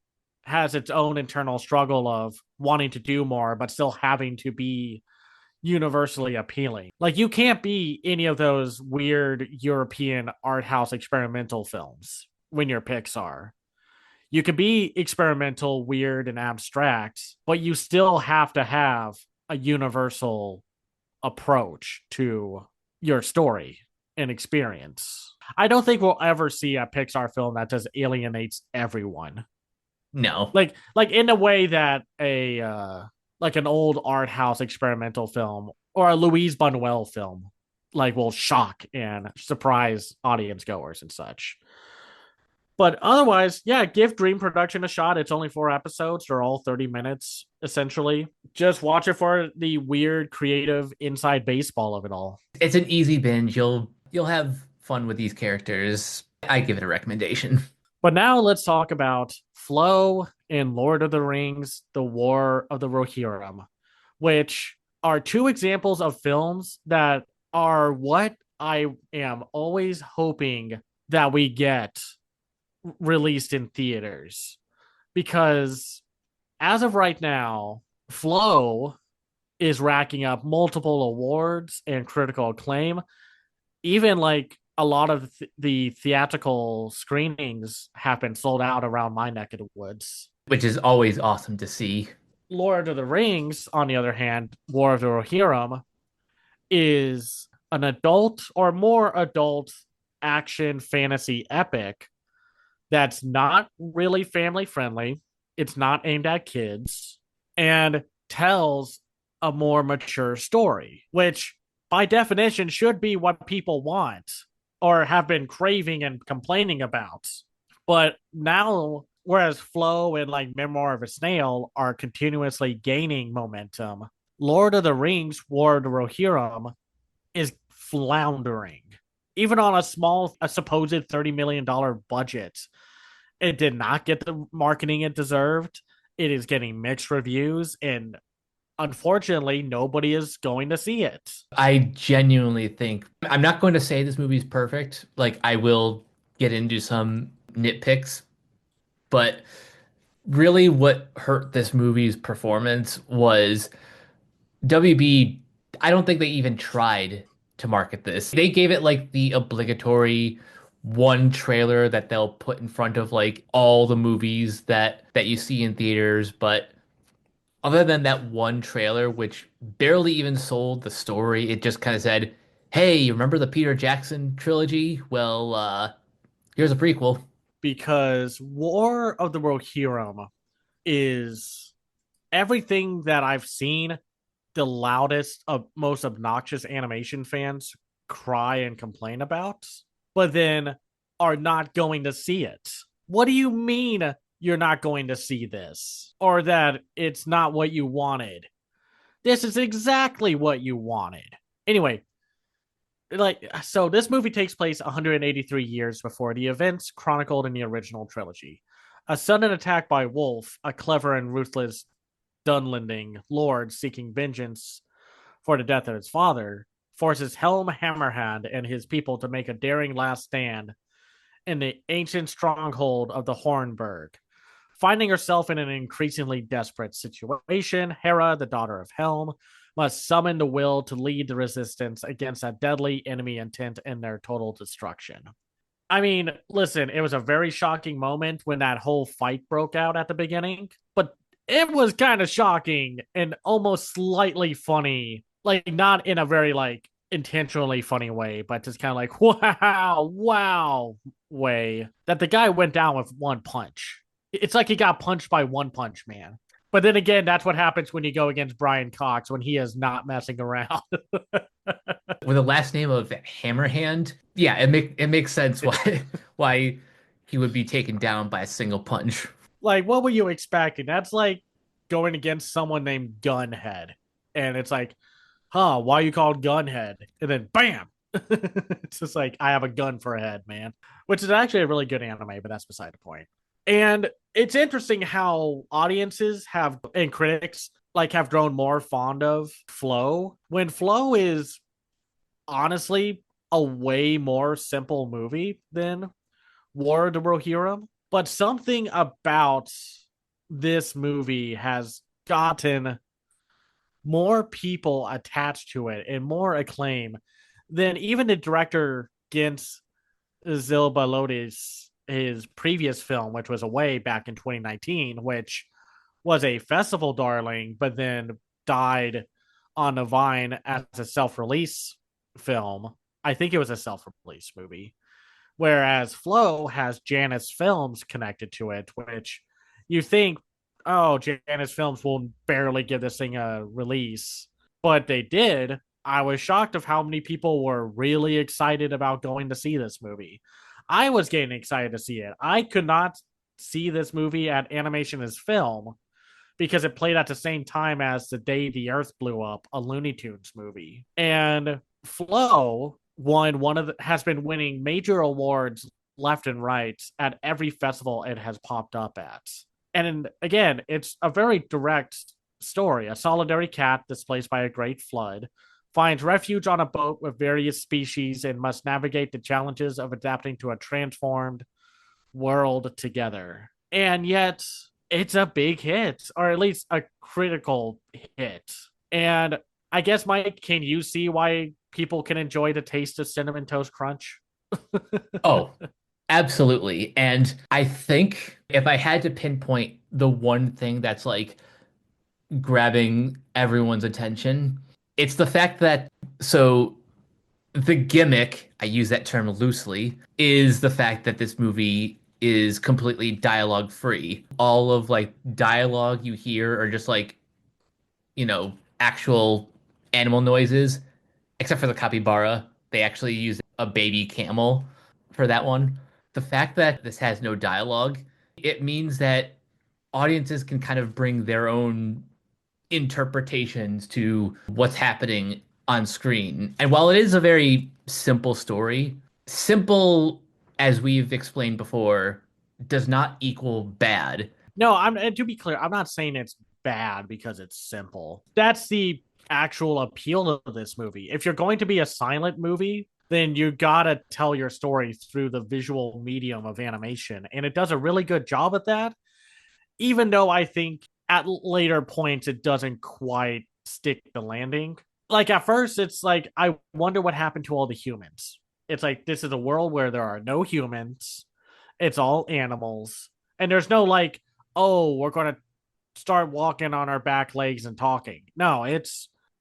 has its own internal struggle of wanting to do more, but still having to be universally appealing. Like you can't be any of those weird European art house experimental films when you're Pixar. You could be experimental, weird, and abstract, but you still have to have a universal approach to your story and experience. I don't think we'll ever see a Pixar film that just alienates everyone. No. Like in a way that like an old art house experimental film or a Louise Buñuel film like will shock and surprise audience goers and such. But otherwise, yeah, give Dream Production a shot. It's only 4 episodes. They're all 30 minutes, essentially. Just watch it for the weird, creative inside baseball of it all. It's an easy binge. You'll have fun with these characters. I give it a recommendation. But now let's talk about Flo in Lord of the Rings, The War of the Rohirrim, which are two examples of films that are what I am always hoping that we get released in theaters. Because as of right now, Flo is racking up multiple awards and critical acclaim. Even like a lot of the theatrical screenings have been sold out around my neck of the woods. Which is always awesome to see. Lord of the Rings, on the other hand, War of the Rohirrim, is an adult or more adult action fantasy epic that's not really family friendly. It's not aimed at kids and tells a more mature story, which by definition should be what people want or have been craving and complaining about. But now, whereas Flow and like Memoir of a Snail are continuously gaining momentum, Lord of the Rings, War of the Rohirrim is floundering. Even on a supposed $30 million budget, it did not get the marketing it deserved. It is getting mixed reviews, and unfortunately, nobody is going to see it. I genuinely think I'm not going to say this movie's perfect. Like I will get into some nitpicks, but really what hurt this movie's performance was WB. I don't think they even tried to market this. They gave it like the obligatory one trailer that they'll put in front of like all the movies that you see in theaters, but other than that one trailer, which barely even sold the story, it just kind of said, "Hey, remember the Peter Jackson trilogy? Well, here's a prequel." Because War of the Rohirrim is everything that I've seen the loudest, most obnoxious animation fans cry and complain about, but then are not going to see it. What do you mean you're not going to see this? Or that it's not what you wanted? This is exactly what you wanted. Anyway, so this movie takes place 183 years before the events chronicled in the original trilogy. A sudden attack by Wolf, a clever and ruthless Dunlending lord seeking vengeance for the death of his father, forces Helm Hammerhand and his people to make a daring last stand in the ancient stronghold of the Hornburg. Finding herself in an increasingly desperate situation, Hera, the daughter of Helm, must summon the will to lead the resistance against a deadly enemy intent in their total destruction. I mean, listen, it was a very shocking moment when that whole fight broke out at the beginning, but it was kind of shocking and almost slightly funny. Like, not in a very, like, intentionally funny way, but just kind of like, wow way that the guy went down with one punch. It's like he got punched by One Punch Man. But then again, that's what happens when you go against Brian Cox when he is not messing around. With the last name of Hammerhand, yeah, it makes sense why why he would be taken down by a single punch. Like, what were you expecting? That's like going against someone named Gunhead. And it's like, huh, why are you called Gunhead? And then bam. It's just like, I have a gun for a head, man. Which is actually a really good anime, but that's beside the point. And it's interesting how audiences have and critics like have grown more fond of Flow when Flow is honestly a way more simple movie than War of the Rohirrim. But something about this movie has gotten more people attached to it and more acclaim than even the director Gintz Zilbalodis, his previous film, which was Away back in 2019, which was a festival darling, but then died on the vine as a self-release film. I think it was a self-release movie. Whereas Flow has Janus Films connected to it, which you think, oh, Janus Films will barely give this thing a release. But they did. I was shocked of how many people were really excited about going to see this movie. I was getting excited to see it. I could not see this movie at Animation as Film because it played at the same time as The Day the Earth Blew Up, a Looney Tunes movie. And Flow won one of the, has been winning major awards left and right at every festival it has popped up at. And again, it's a very direct story. A solitary cat displaced by a great flood finds refuge on a boat with various species and must navigate the challenges of adapting to a transformed world together. And yet, it's a big hit, or at least a critical hit. And I guess, Mike, can you see why people can enjoy the taste of Cinnamon Toast Crunch? Oh, absolutely. And I think if I had to pinpoint the one thing that's like grabbing everyone's attention, it's the fact that so the gimmick, I use that term loosely, is the fact that this movie is completely dialogue free. All of like dialogue you hear are just like, actual animal noises, except for the capybara. They actually use a baby camel for that one. The fact that this has no dialogue, it means that audiences can kind of bring their own interpretations to what's happening on screen. And while it is a very simple story, simple, as we've explained before, does not equal bad. No, I'm and to be clear, I'm not saying it's bad because it's simple. That's the actual appeal of this movie. If you're going to be a silent movie, then you gotta tell your story through the visual medium of animation. And it does a really good job at that, even though I think at later points it doesn't quite stick the landing. Like at first, it's like, I wonder what happened to all the humans. It's like, this is a world where there are no humans, it's all animals. And there's no like, oh, we're going to start walking on our back legs and talking. No,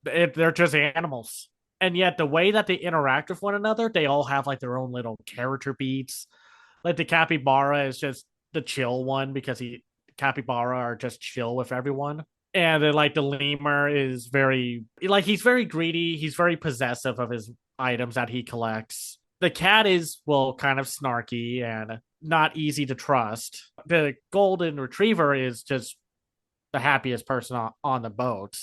they're just animals. And yet the way that they interact with one another, they all have like their own little character beats. Like the capybara is just the chill one because he capybara are just chill with everyone. And then like the lemur is very like, he's very greedy, he's very possessive of his items that he collects. The cat is, well, kind of snarky and not easy to trust. The golden retriever is just the happiest person on the boat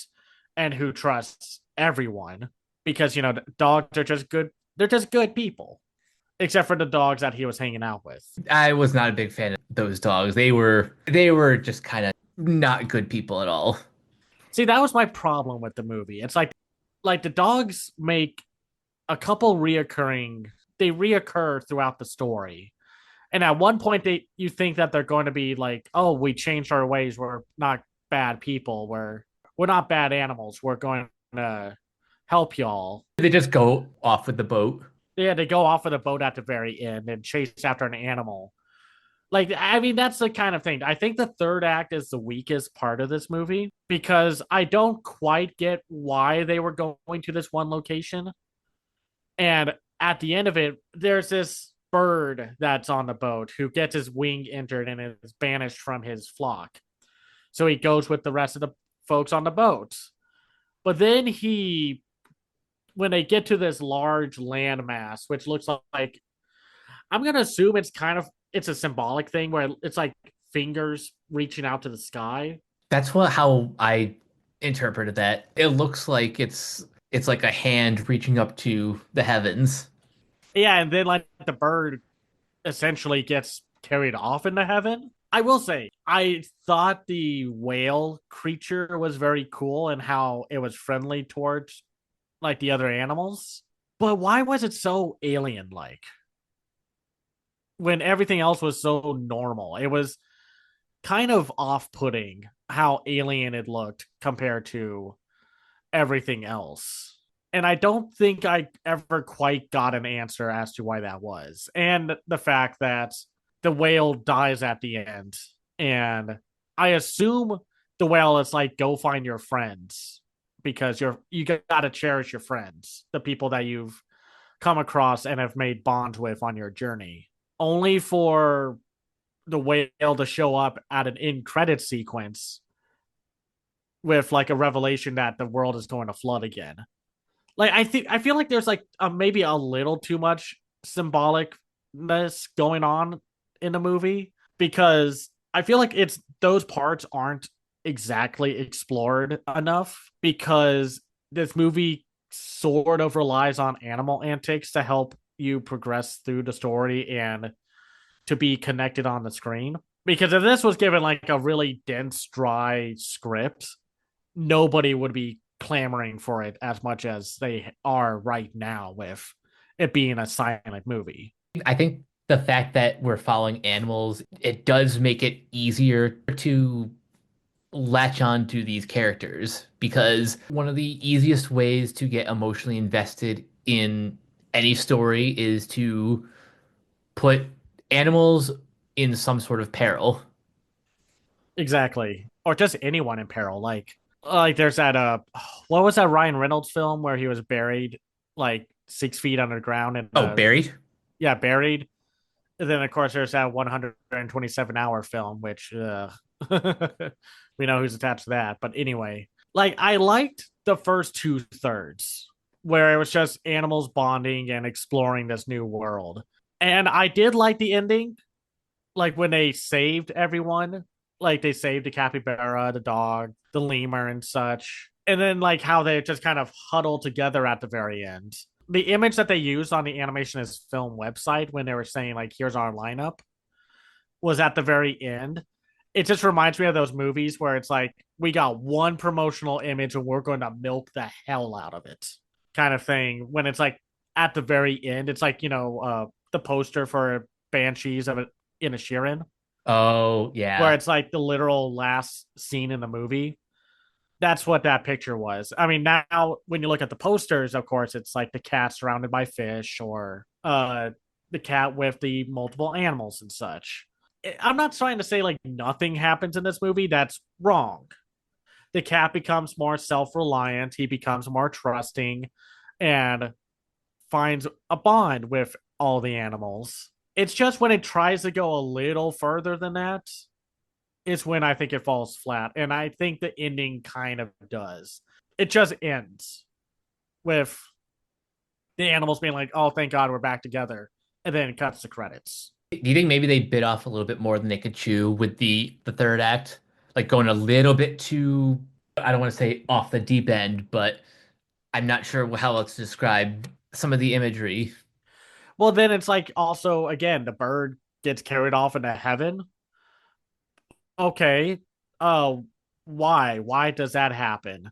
and who trusts everyone because, dogs are just good. They're just good people, except for the dogs that he was hanging out with. I was not a big fan of those dogs. They were just kind of not good people at all. See, that was my problem with the movie. It's like the dogs make a couple they reoccur throughout the story. And at one point you think that they're going to be like, oh, we changed our ways. We're not bad people. We're not bad animals. We're going to help y'all. They just go off with the boat. Yeah, they go off of the boat at the very end and chase after an animal. Like, I mean, that's the kind of thing. I think the third act is the weakest part of this movie because I don't quite get why they were going to this one location. And at the end of it, there's this bird that's on the boat who gets his wing injured and is banished from his flock. So he goes with the rest of the folks on the boat. But then when they get to this large landmass, which looks like, I'm going to assume it's a symbolic thing where it's like fingers reaching out to the sky. That's how I interpreted that. It looks like it's like a hand reaching up to the heavens. Yeah, and then like the bird essentially gets carried off into heaven. I will say, I thought the whale creature was very cool and how it was friendly towards like the other animals. But why was it so alien like when everything else was so normal? It was kind of off putting how alien it looked compared to everything else. And I don't think I ever quite got an answer as to why that was. And the fact that the whale dies at the end. And I assume the whale is like, go find your friends because you got to cherish your friends, the people that you've come across and have made bonds with on your journey. Only for the whale to show up at an end credit sequence with like a revelation that the world is going to flood again. Like I feel like there's like maybe a little too much symbolic going on in the movie because I feel like it's those parts aren't exactly explored enough because this movie sort of relies on animal antics to help you progress through the story and to be connected on the screen. Because if this was given like a really dense, dry script, nobody would be clamoring for it as much as they are right now with it being a silent movie. I think the fact that we're following animals, it does make it easier to latch on to these characters because one of the easiest ways to get emotionally invested in any story is to put animals in some sort of peril. Exactly. Or just anyone in peril. Like there's that what was that Ryan Reynolds film where he was buried like 6 feet underground and Oh, buried? yeah, buried. And then of course there's that 127-hour film, which we know who's attached to that. But anyway, like I liked the first two thirds where it was just animals bonding and exploring this new world. And I did like the ending, like when they saved everyone, like they saved the capybara, the dog, the lemur, and such. And then like how they just kind of huddle together at the very end. The image that they used on the Animation is Film website when they were saying like, "Here's our lineup," was at the very end. It just reminds me of those movies where it's like we got one promotional image and we're going to milk the hell out of it, kind of thing. When it's like at the very end, it's like the poster for Banshees of it in a Sheeran, Oh, where yeah. it's like the literal last scene in the movie. That's what that picture was. I mean, now when you look at the posters, of course, it's like the cat surrounded by fish or the cat with the multiple animals and such. I'm not trying to say like nothing happens in this movie. That's wrong. The cat becomes more self reliant, he becomes more trusting, and finds a bond with all the animals. It's just when it tries to go a little further than that is when I think it falls flat. And I think the ending kind of does. It just ends with the animals being like, "Oh, thank God we're back together." And then it cuts to credits. Do you think maybe they bit off a little bit more than they could chew with the third act? Like going a little bit too, I don't want to say off the deep end, but I'm not sure how else to describe some of the imagery. Well, then it's like also, again, the bird gets carried off into heaven. Okay. Uh, why? Why does that happen?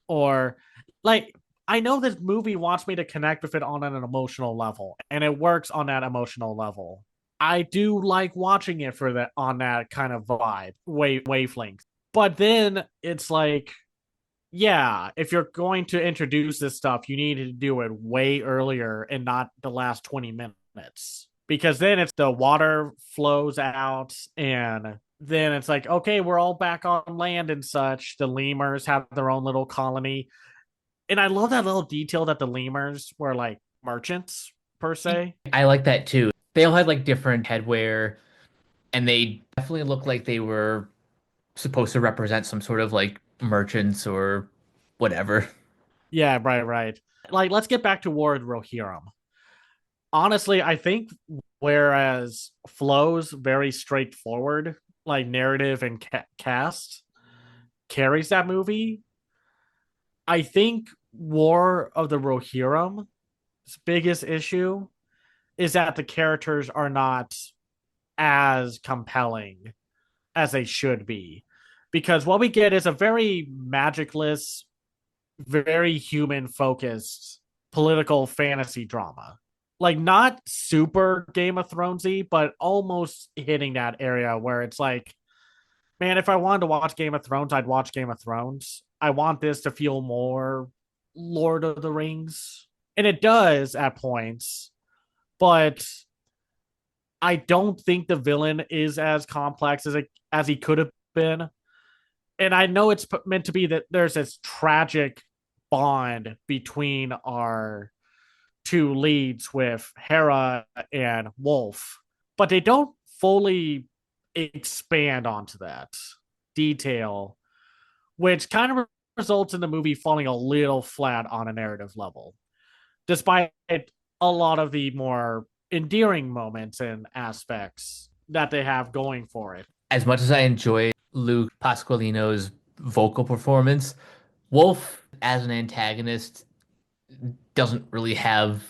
Or like I know this movie wants me to connect with it on an emotional level, and it works on that emotional level. I do like watching it for that on that kind of wavelength. But then it's like, yeah, if you're going to introduce this stuff, you need to do it way earlier and not the last 20 minutes. Because then it's the water flows out and then it's like, okay, we're all back on land and such. The lemurs have their own little colony. And I love that little detail that the lemurs were like merchants per se. I like that too. They all had like different headwear, and they definitely look like they were supposed to represent some sort of like merchants or whatever. Yeah, right, right. Like, let's get back to War of Rohirrim. Honestly, I think whereas Flo's very straightforward, like narrative and cast carries that movie, I think War of the Rohirrim's biggest issue is that the characters are not as compelling as they should be. Because what we get is a very magicless, very human focused political fantasy drama. Like not super Game of Thronesy, but almost hitting that area where it's like, man, if I wanted to watch Game of Thrones, I'd watch Game of Thrones. I want this to feel more Lord of the Rings. And it does at points, but I don't think the villain is as complex as he could have been. And I know it's meant to be that there's this tragic bond between our two leads with Hera and Wolf, but they don't fully expand onto that detail, which kind of results in the movie falling a little flat on a narrative level, despite a lot of the more endearing moments and aspects that they have going for it. As much as I enjoy Luke Pasqualino's vocal performance, Wolf as an antagonist doesn't really have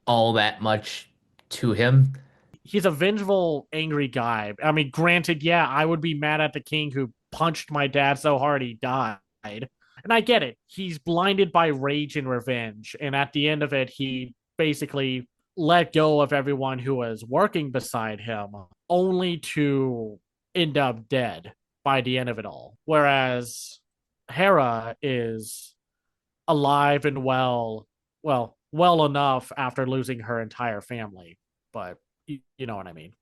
all that much to him. He's a vengeful, angry guy. I mean, granted, yeah, I would be mad at the king who punched my dad so hard he died. And I get it. He's blinded by rage and revenge. And at the end of it, he basically let go of everyone who was working beside him, only to end up dead by the end of it all. Whereas Hera is alive and well enough after losing her entire family. But you know what I mean.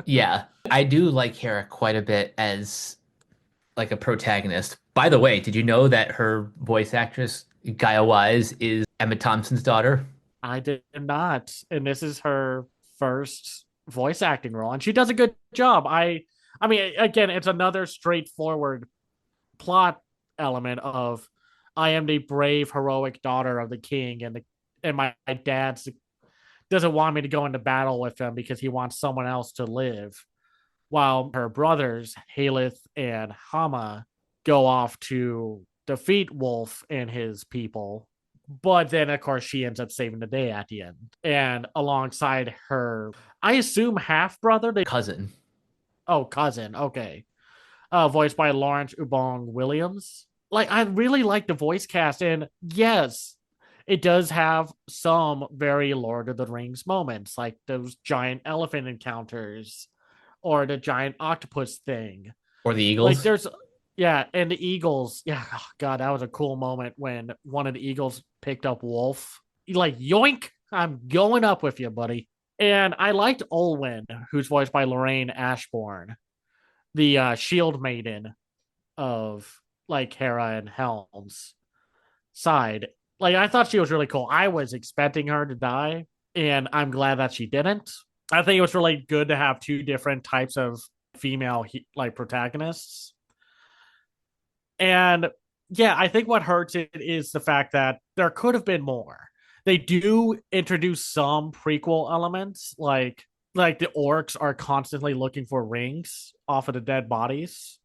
Yeah, I do like Hera quite a bit as like a protagonist. By the way, did you know that her voice actress, Gaia Wise, is Emma Thompson's daughter? I did not, and this is her first voice acting role, and she does a good job. I mean, again, it's another straightforward plot element of I am the brave, heroic daughter of the king, and my dad doesn't want me to go into battle with him because he wants someone else to live, while her brothers Haleth and Hama go off to defeat Wolf and his people. But then, of course, she ends up saving the day at the end. And alongside her, I assume half brother, Cousin. oh, cousin, okay, voiced by Lawrence Ubong Williams. Like, I really like the voice cast, and yes, it does have some very Lord of the Rings moments, like those giant elephant encounters or the giant octopus thing. Or the Like, Eagles. there's, yeah, and the Eagles, yeah, oh, God, that was a cool moment when one of the Eagles picked up Wolf. Like, yoink, I'm going up with you, buddy. And I liked Olwen, who's voiced by Lorraine Ashbourne, the shield maiden of like Hera and Helm's side. Like, I thought she was really cool. I was expecting her to die, and I'm glad that she didn't. I think it was really good to have two different types of female like protagonists. And yeah, I think what hurts it is the fact that there could have been more. They do introduce some prequel elements, like the orcs are constantly looking for rings off of the dead bodies.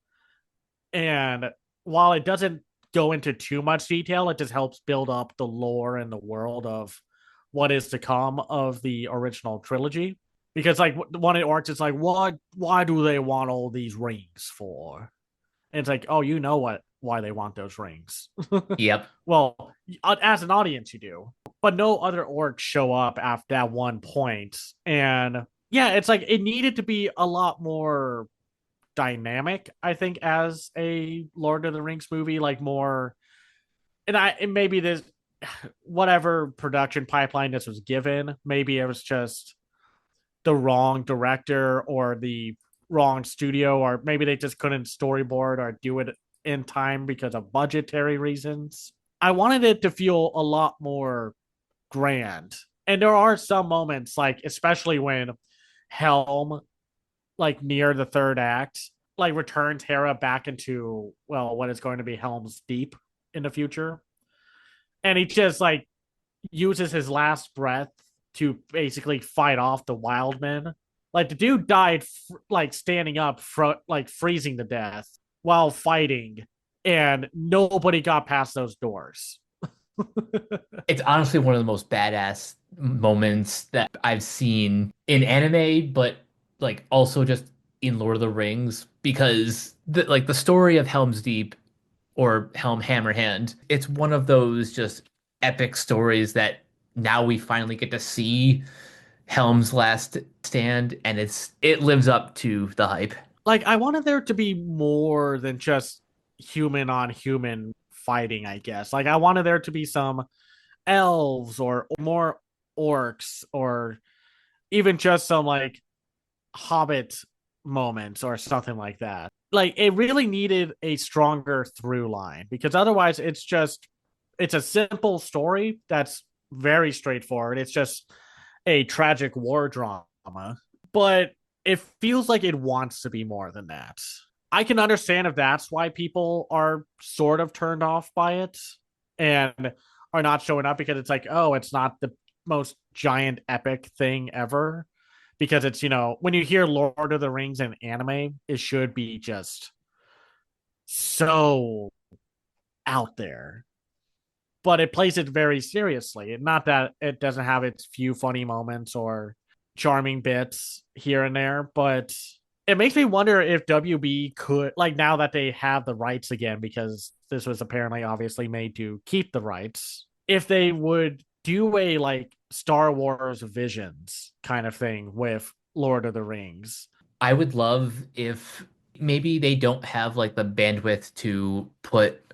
And while it doesn't go into too much detail, it just helps build up the lore and the world of what is to come of the original trilogy. Because like one of the orcs is like, why do they want all these rings for? And it's like, oh, you know what why they want those rings. Yep. Well, as an audience, you do, but no other orcs show up after that one point. And yeah, it's like it needed to be a lot more dynamic, I think, as a Lord of the Rings movie, like more. And maybe this, whatever production pipeline this was given, maybe it was just the wrong director or the wrong studio, or maybe they just couldn't storyboard or do it in time because of budgetary reasons. I wanted it to feel a lot more grand. And there are some moments, like especially when Helm, like near the third act, like returns Hera back into, well, what is going to be Helm's Deep in the future. And he just like uses his last breath to basically fight off the wild men. Like the dude died like standing up, like freezing to death while fighting, and nobody got past those doors. It's honestly one of the most badass moments that I've seen in anime, but like also just in Lord of the Rings, because the story of Helm's Deep or Helm Hammerhand, it's one of those just epic stories that now we finally get to see Helm's last stand, and it lives up to the hype. Like I wanted there to be more than just human on human fighting, I guess. Like I wanted there to be some elves or more orcs, or even just some like hobbit moments or something like that. Like it really needed a stronger through line, because otherwise it's a simple story that's very straightforward. It's just a tragic war drama, but it feels like it wants to be more than that. I can understand if that's why people are sort of turned off by it and are not showing up, because it's like, oh, it's not the most giant epic thing ever because it's, when you hear Lord of the Rings in anime, it should be just so out there. But it plays it very seriously. Not that it doesn't have its few funny moments or charming bits here and there, but it makes me wonder if WB could, like, now that they have the rights again, because this was apparently obviously made to keep the rights, if they would do a like Star Wars Visions kind of thing with Lord of the Rings. I would love if maybe they don't have like the bandwidth to put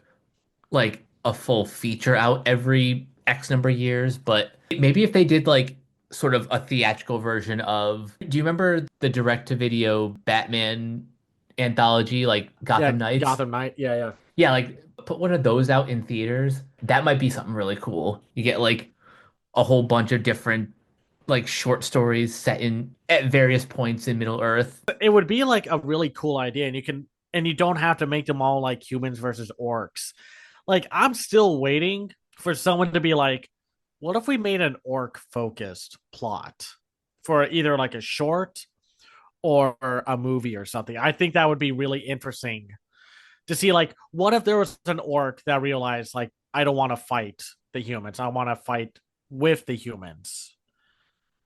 like a full feature out every X number of years, but maybe if they did like sort of a theatrical version of, do you remember the direct-to-video Batman anthology, like Yeah, Gotham Knights? Gotham Knight. Yeah, yeah. Yeah, like put one of those out in theaters. That might be something really cool. You get like a whole bunch of different like short stories set in at various points in Middle Earth. It would be like a really cool idea, and you don't have to make them all like humans versus orcs. Like, I'm still waiting for someone to be like, what if we made an orc focused plot for either like a short or a movie or something? I think that would be really interesting to see. Like, what if there was an orc that realized, like, I don't want to fight the humans, I want to fight with the humans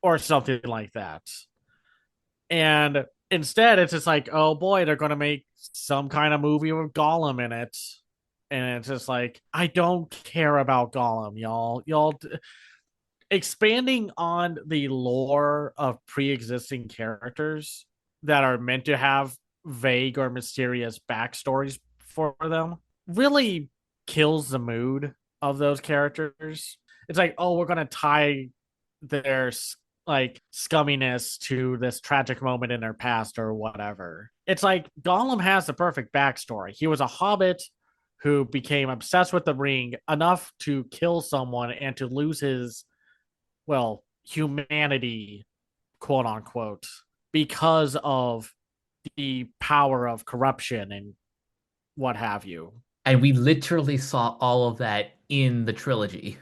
or something like that. And instead, it's just like, oh boy, they're going to make some kind of movie with Gollum in it. And it's just like, I don't care about Gollum, y'all. Expanding on the lore of pre-existing characters that are meant to have vague or mysterious backstories for them really kills the mood of those characters. It's like, oh, we're going to tie their like scumminess to this tragic moment in their past or whatever. It's like Gollum has the perfect backstory. He was a hobbit who became obsessed with the ring enough to kill someone and to lose his, well, humanity, quote unquote, because of the power of corruption and what have you. And we literally saw all of that in the trilogy.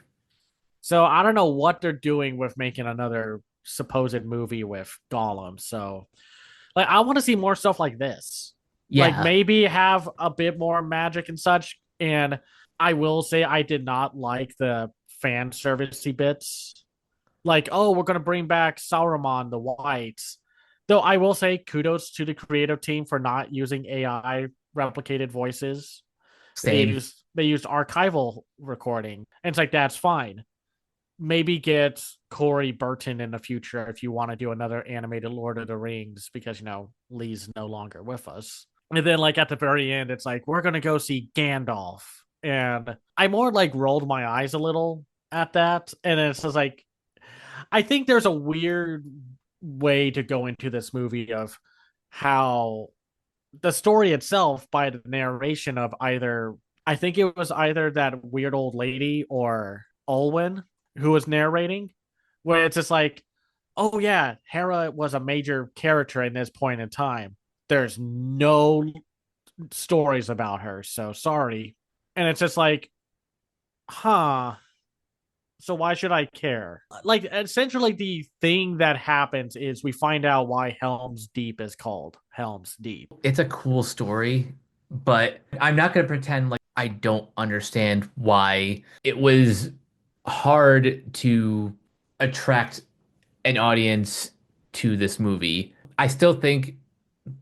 So I don't know what they're doing with making another supposed movie with Gollum. So, like, I want to see more stuff like this. Like, Yeah, maybe have a bit more magic and such. And I will say I did not like the fan servicey bits. Like, oh, we're gonna bring back Sauron the White. Though I will say kudos to the creative team for not using AI replicated voices. same. They used archival recording. And it's like, that's fine. Maybe get Corey Burton in the future if you want to do another animated Lord of the Rings, because Lee's no longer with us. And then, like, at the very end, it's like, we're gonna go see Gandalf. And I more like rolled my eyes a little at that. And it's just like, I think there's a weird way to go into this movie of how the story itself, by the narration of either, I think it was either that weird old lady or Olwen who was narrating, where it's just like, oh yeah, Hera was a major character in this point in time. There's no stories about her, so sorry. And it's just like, huh, so why should I care? Like, essentially the thing that happens is we find out why Helm's Deep is called Helm's Deep. It's a cool story, but I'm not going to pretend like I don't understand why it was hard to attract an audience to this movie. I still think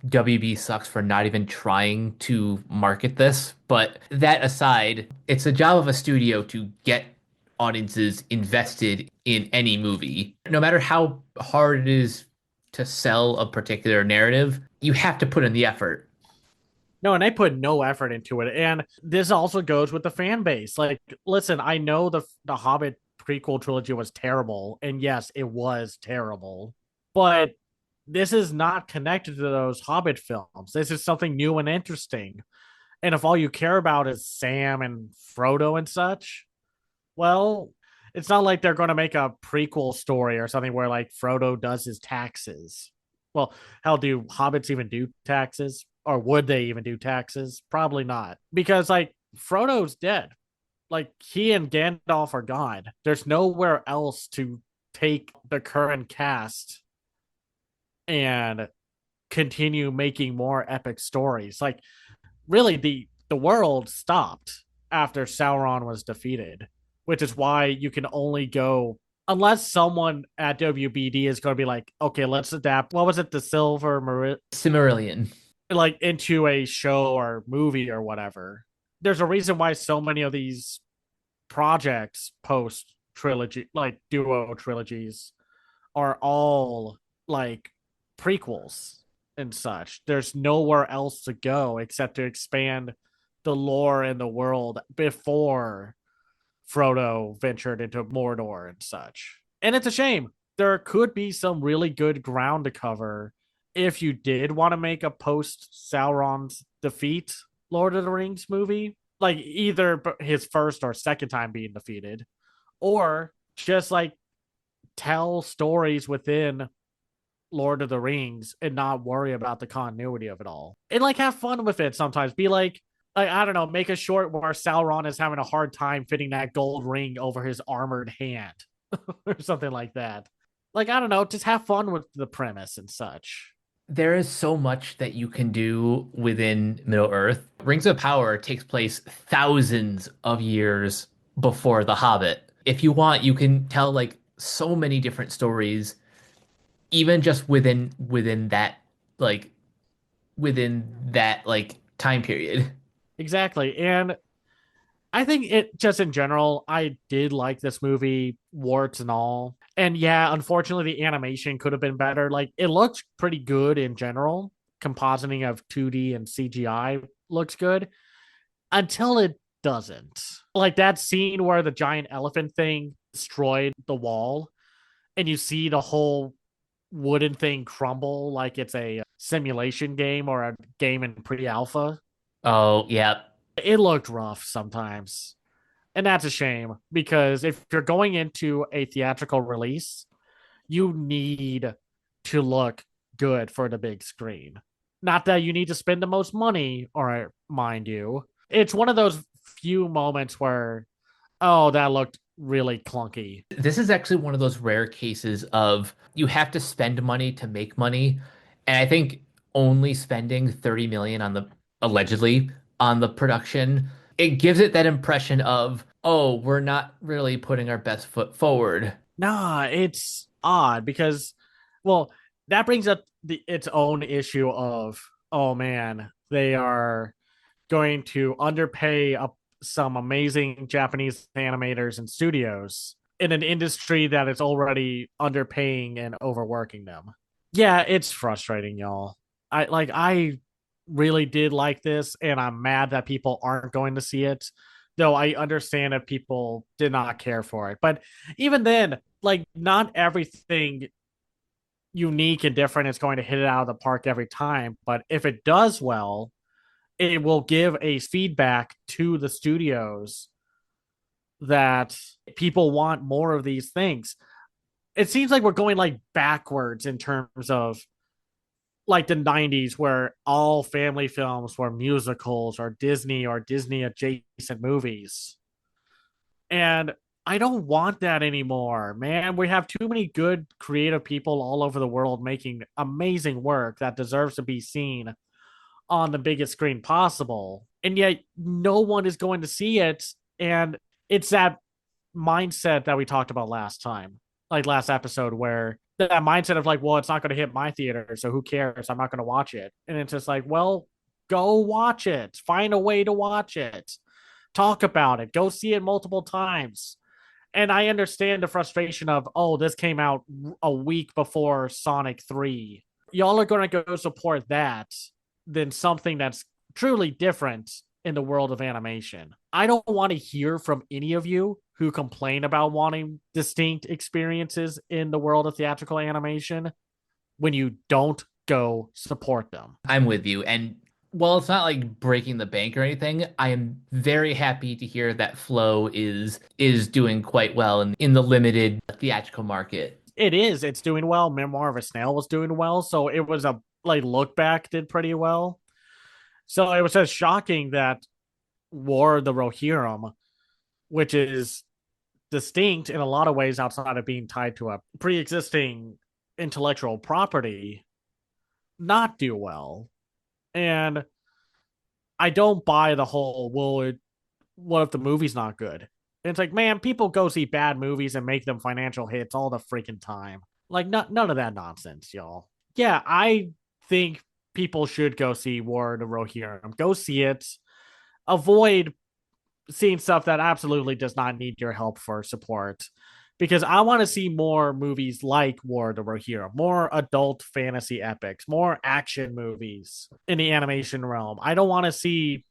WB sucks for not even trying to market this, but that aside, it's the job of a studio to get audiences invested in any movie. No matter how hard it is to sell a particular narrative, you have to put in the effort. No, and they put no effort into it. And this also goes with the fan base. Like, listen, I know the Hobbit prequel trilogy was terrible, and yes, it was terrible. But this is not connected to those Hobbit films. This is something new and interesting. And if all you care about is Sam and Frodo and such, well, it's not like they're going to make a prequel story or something where like Frodo does his taxes. Well, hell, do hobbits even do taxes? Or would they even do taxes? Probably not. Because like Frodo's dead. Like, he and Gandalf are gone. There's nowhere else to take the current cast and continue making more epic stories. Like really the world stopped after Sauron was defeated, which is why you can only go unless someone at WBD is going to be like, okay, let's adapt. What was it, the Cimmerillion. like into a show or movie or whatever. There's a reason why so many of these projects post trilogy, like duo trilogies, are all like prequels and such. There's nowhere else to go except to expand the lore and the world before Frodo ventured into Mordor and such. And it's a shame. There could be some really good ground to cover if you did want to make a post Sauron's defeat Lord of the Rings movie, like either his first or second time being defeated, or just like tell stories within Lord of the Rings and not worry about the continuity of it all. And like have fun with it sometimes. Be like I don't know, make a short where Sauron is having a hard time fitting that gold ring over his armored hand or something like that. Like, I don't know, just have fun with the premise and such. There is so much that you can do within Middle Earth. Rings of Power takes place thousands of years before The Hobbit. If you want, you can tell like so many different stories, even just like within that like time period. Exactly. And I think it just in general, I did like this movie, warts and all. And yeah, unfortunately, the animation could have been better. Like it looks pretty good in general. Compositing of 2D and CGI looks good until it doesn't. Like that scene where the giant elephant thing destroyed the wall and you see the whole wooden thing crumble like it's a simulation game or a game in pre alpha. Oh, yeah. It looked rough sometimes. And that's a shame because if you're going into a theatrical release, you need to look good for the big screen. Not that you need to spend the most money, or mind you. It's one of those few moments where, oh, that looked really clunky. This is actually one of those rare cases of you have to spend money to make money. And I think only spending 30 million on the allegedly on the production, it gives it that impression of, oh, we're not really putting our best foot forward. Nah, it's odd because, well, that brings up its own issue of, oh man, they are going to underpay up some amazing Japanese animators and studios in an industry that is already underpaying and overworking them. Yeah, it's frustrating, y'all. I really did like this, and I'm mad that people aren't going to see it. Though I understand if people did not care for it. But even then, like not everything unique and different is going to hit it out of the park every time. But if it does well, it will give a feedback to the studios that people want more of these things. It seems like we're going like backwards in terms of like the 90s where all family films were musicals or Disney adjacent movies. And I don't want that anymore, man. We have too many good creative people all over the world making amazing work that deserves to be seen on the biggest screen possible. And yet no one is going to see it. And it's that mindset that we talked about last time, like last episode, where that mindset of like, well, it's not going to hit my theater, so who cares? I'm not going to watch it. And it's just like, well, go watch it. Find a way to watch it. Talk about it. Go see it multiple times. And I understand the frustration of, oh, this came out a week before Sonic 3. Y'all are going to go support that than something that's truly different in the world of animation. I don't want to hear from any of you who complain about wanting distinct experiences in the world of theatrical animation when you don't go support them. I'm with you. And while it's not like breaking the bank or anything, I am very happy to hear that Flow is doing quite well in the limited theatrical market. It is. It's doing well. Memoir of a Snail was doing well. So it was a like look back did pretty well. So it was just shocking that War of the Rohirrim, which is distinct in a lot of ways outside of being tied to a pre-existing intellectual property not do well. And I don't buy the whole, well, what if the movie's not good? It's like, man, people go see bad movies and make them financial hits all the freaking time. Like, none of that nonsense, y'all. Yeah, I think people should go see War of the Rohirrim. Go see it. Avoid seeing stuff that absolutely does not need your help for support. Because I want to see more movies like War of the Rohirrim, more adult fantasy epics, more action movies in the animation realm. I don't want to see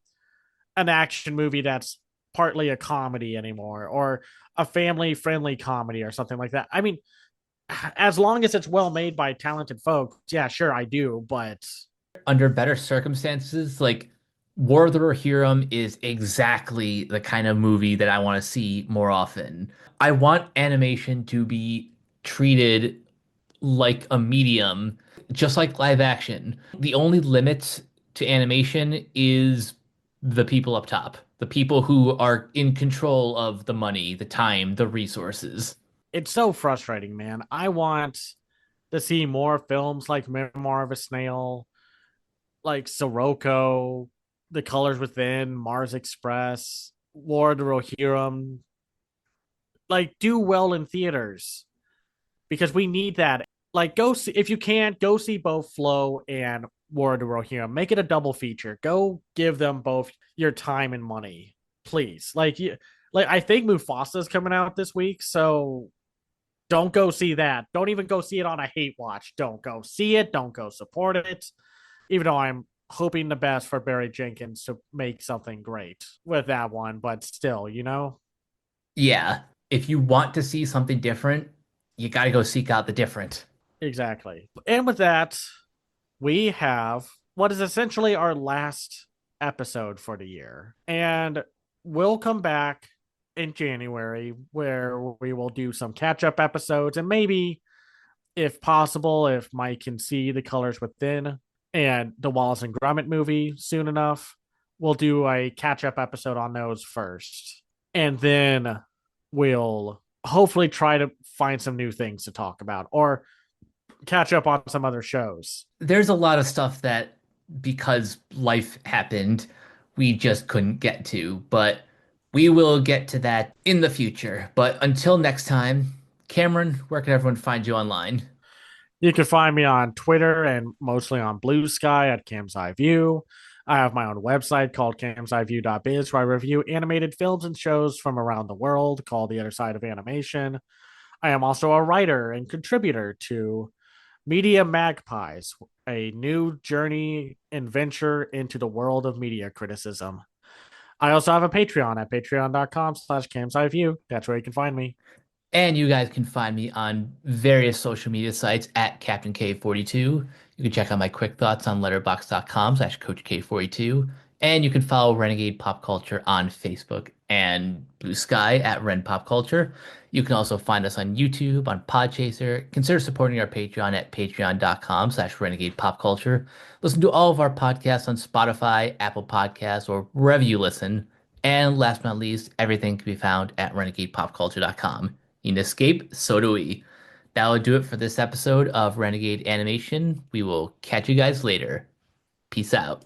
an action movie that's partly a comedy anymore, or a family friendly comedy or something like that. I mean, as long as it's well made by talented folks, yeah, sure, I do. But Under better circumstances, like War of the Rohirrim is exactly the kind of movie that I want to see more often. I want animation to be treated like a medium, just like live action. The only limit to animation is the people up top, the people who are in control of the money, the time, the resources. it's so frustrating, man. I want to see more films like Memoir of a Snail, like Sirocco, The Colors Within, Mars Express, War of the Rohirrim, like do well in theaters because we need that. Like, go see, if you can't, go see both Flow and War of the Rohirrim. Make it a double feature. Go give them both your time and money, please. Like I think Mufasa's coming out this week, so don't go see that. Don't even go see it on a hate watch. Don't go see it. Don't go support it. Even though I'm hoping the best for Barry Jenkins to make something great with that one, but still, you know? Yeah, if you want to see something different, you got to go seek out the different. Exactly. And with that, we have what is essentially our last episode for the year. And we'll come back in January where we will do some catch up episodes and maybe, if possible, if Mike can see The Colors Within and the Wallace and Gromit movie soon enough, we'll do a catch up episode on those first. And then we'll hopefully try to find some new things to talk about or catch up on some other shows. There's a lot of stuff that, because life happened, we just couldn't get to, but we will get to that in the future. But until next time, Cameron, where can everyone find you online? You can find me on Twitter and mostly on Blue Sky at Cam's Eye View. I have my own website called camseyeview.biz where I review animated films and shows from around the world called The Other Side of Animation. I am also a writer and contributor to Media Magpies, a new journey and venture into the world of media criticism. I also have a Patreon at patreon.com/camseyeview. That's where you can find me. And you guys can find me on various social media sites at Captain K42. You can check out my quick thoughts on letterbox.com/Coach K42. And you can follow Renegade Pop Culture on Facebook and Blue Sky at Ren Pop Culture. You can also find us on YouTube, on Podchaser. Consider supporting our Patreon at patreon.com/Renegade Pop Culture. Listen to all of our podcasts on Spotify, Apple Podcasts, or wherever you listen. And last but not least, everything can be found at renegadepopculture.com. You escape, so do we. That will do it for this episode of Renegade Animation. We will catch you guys later. Peace out.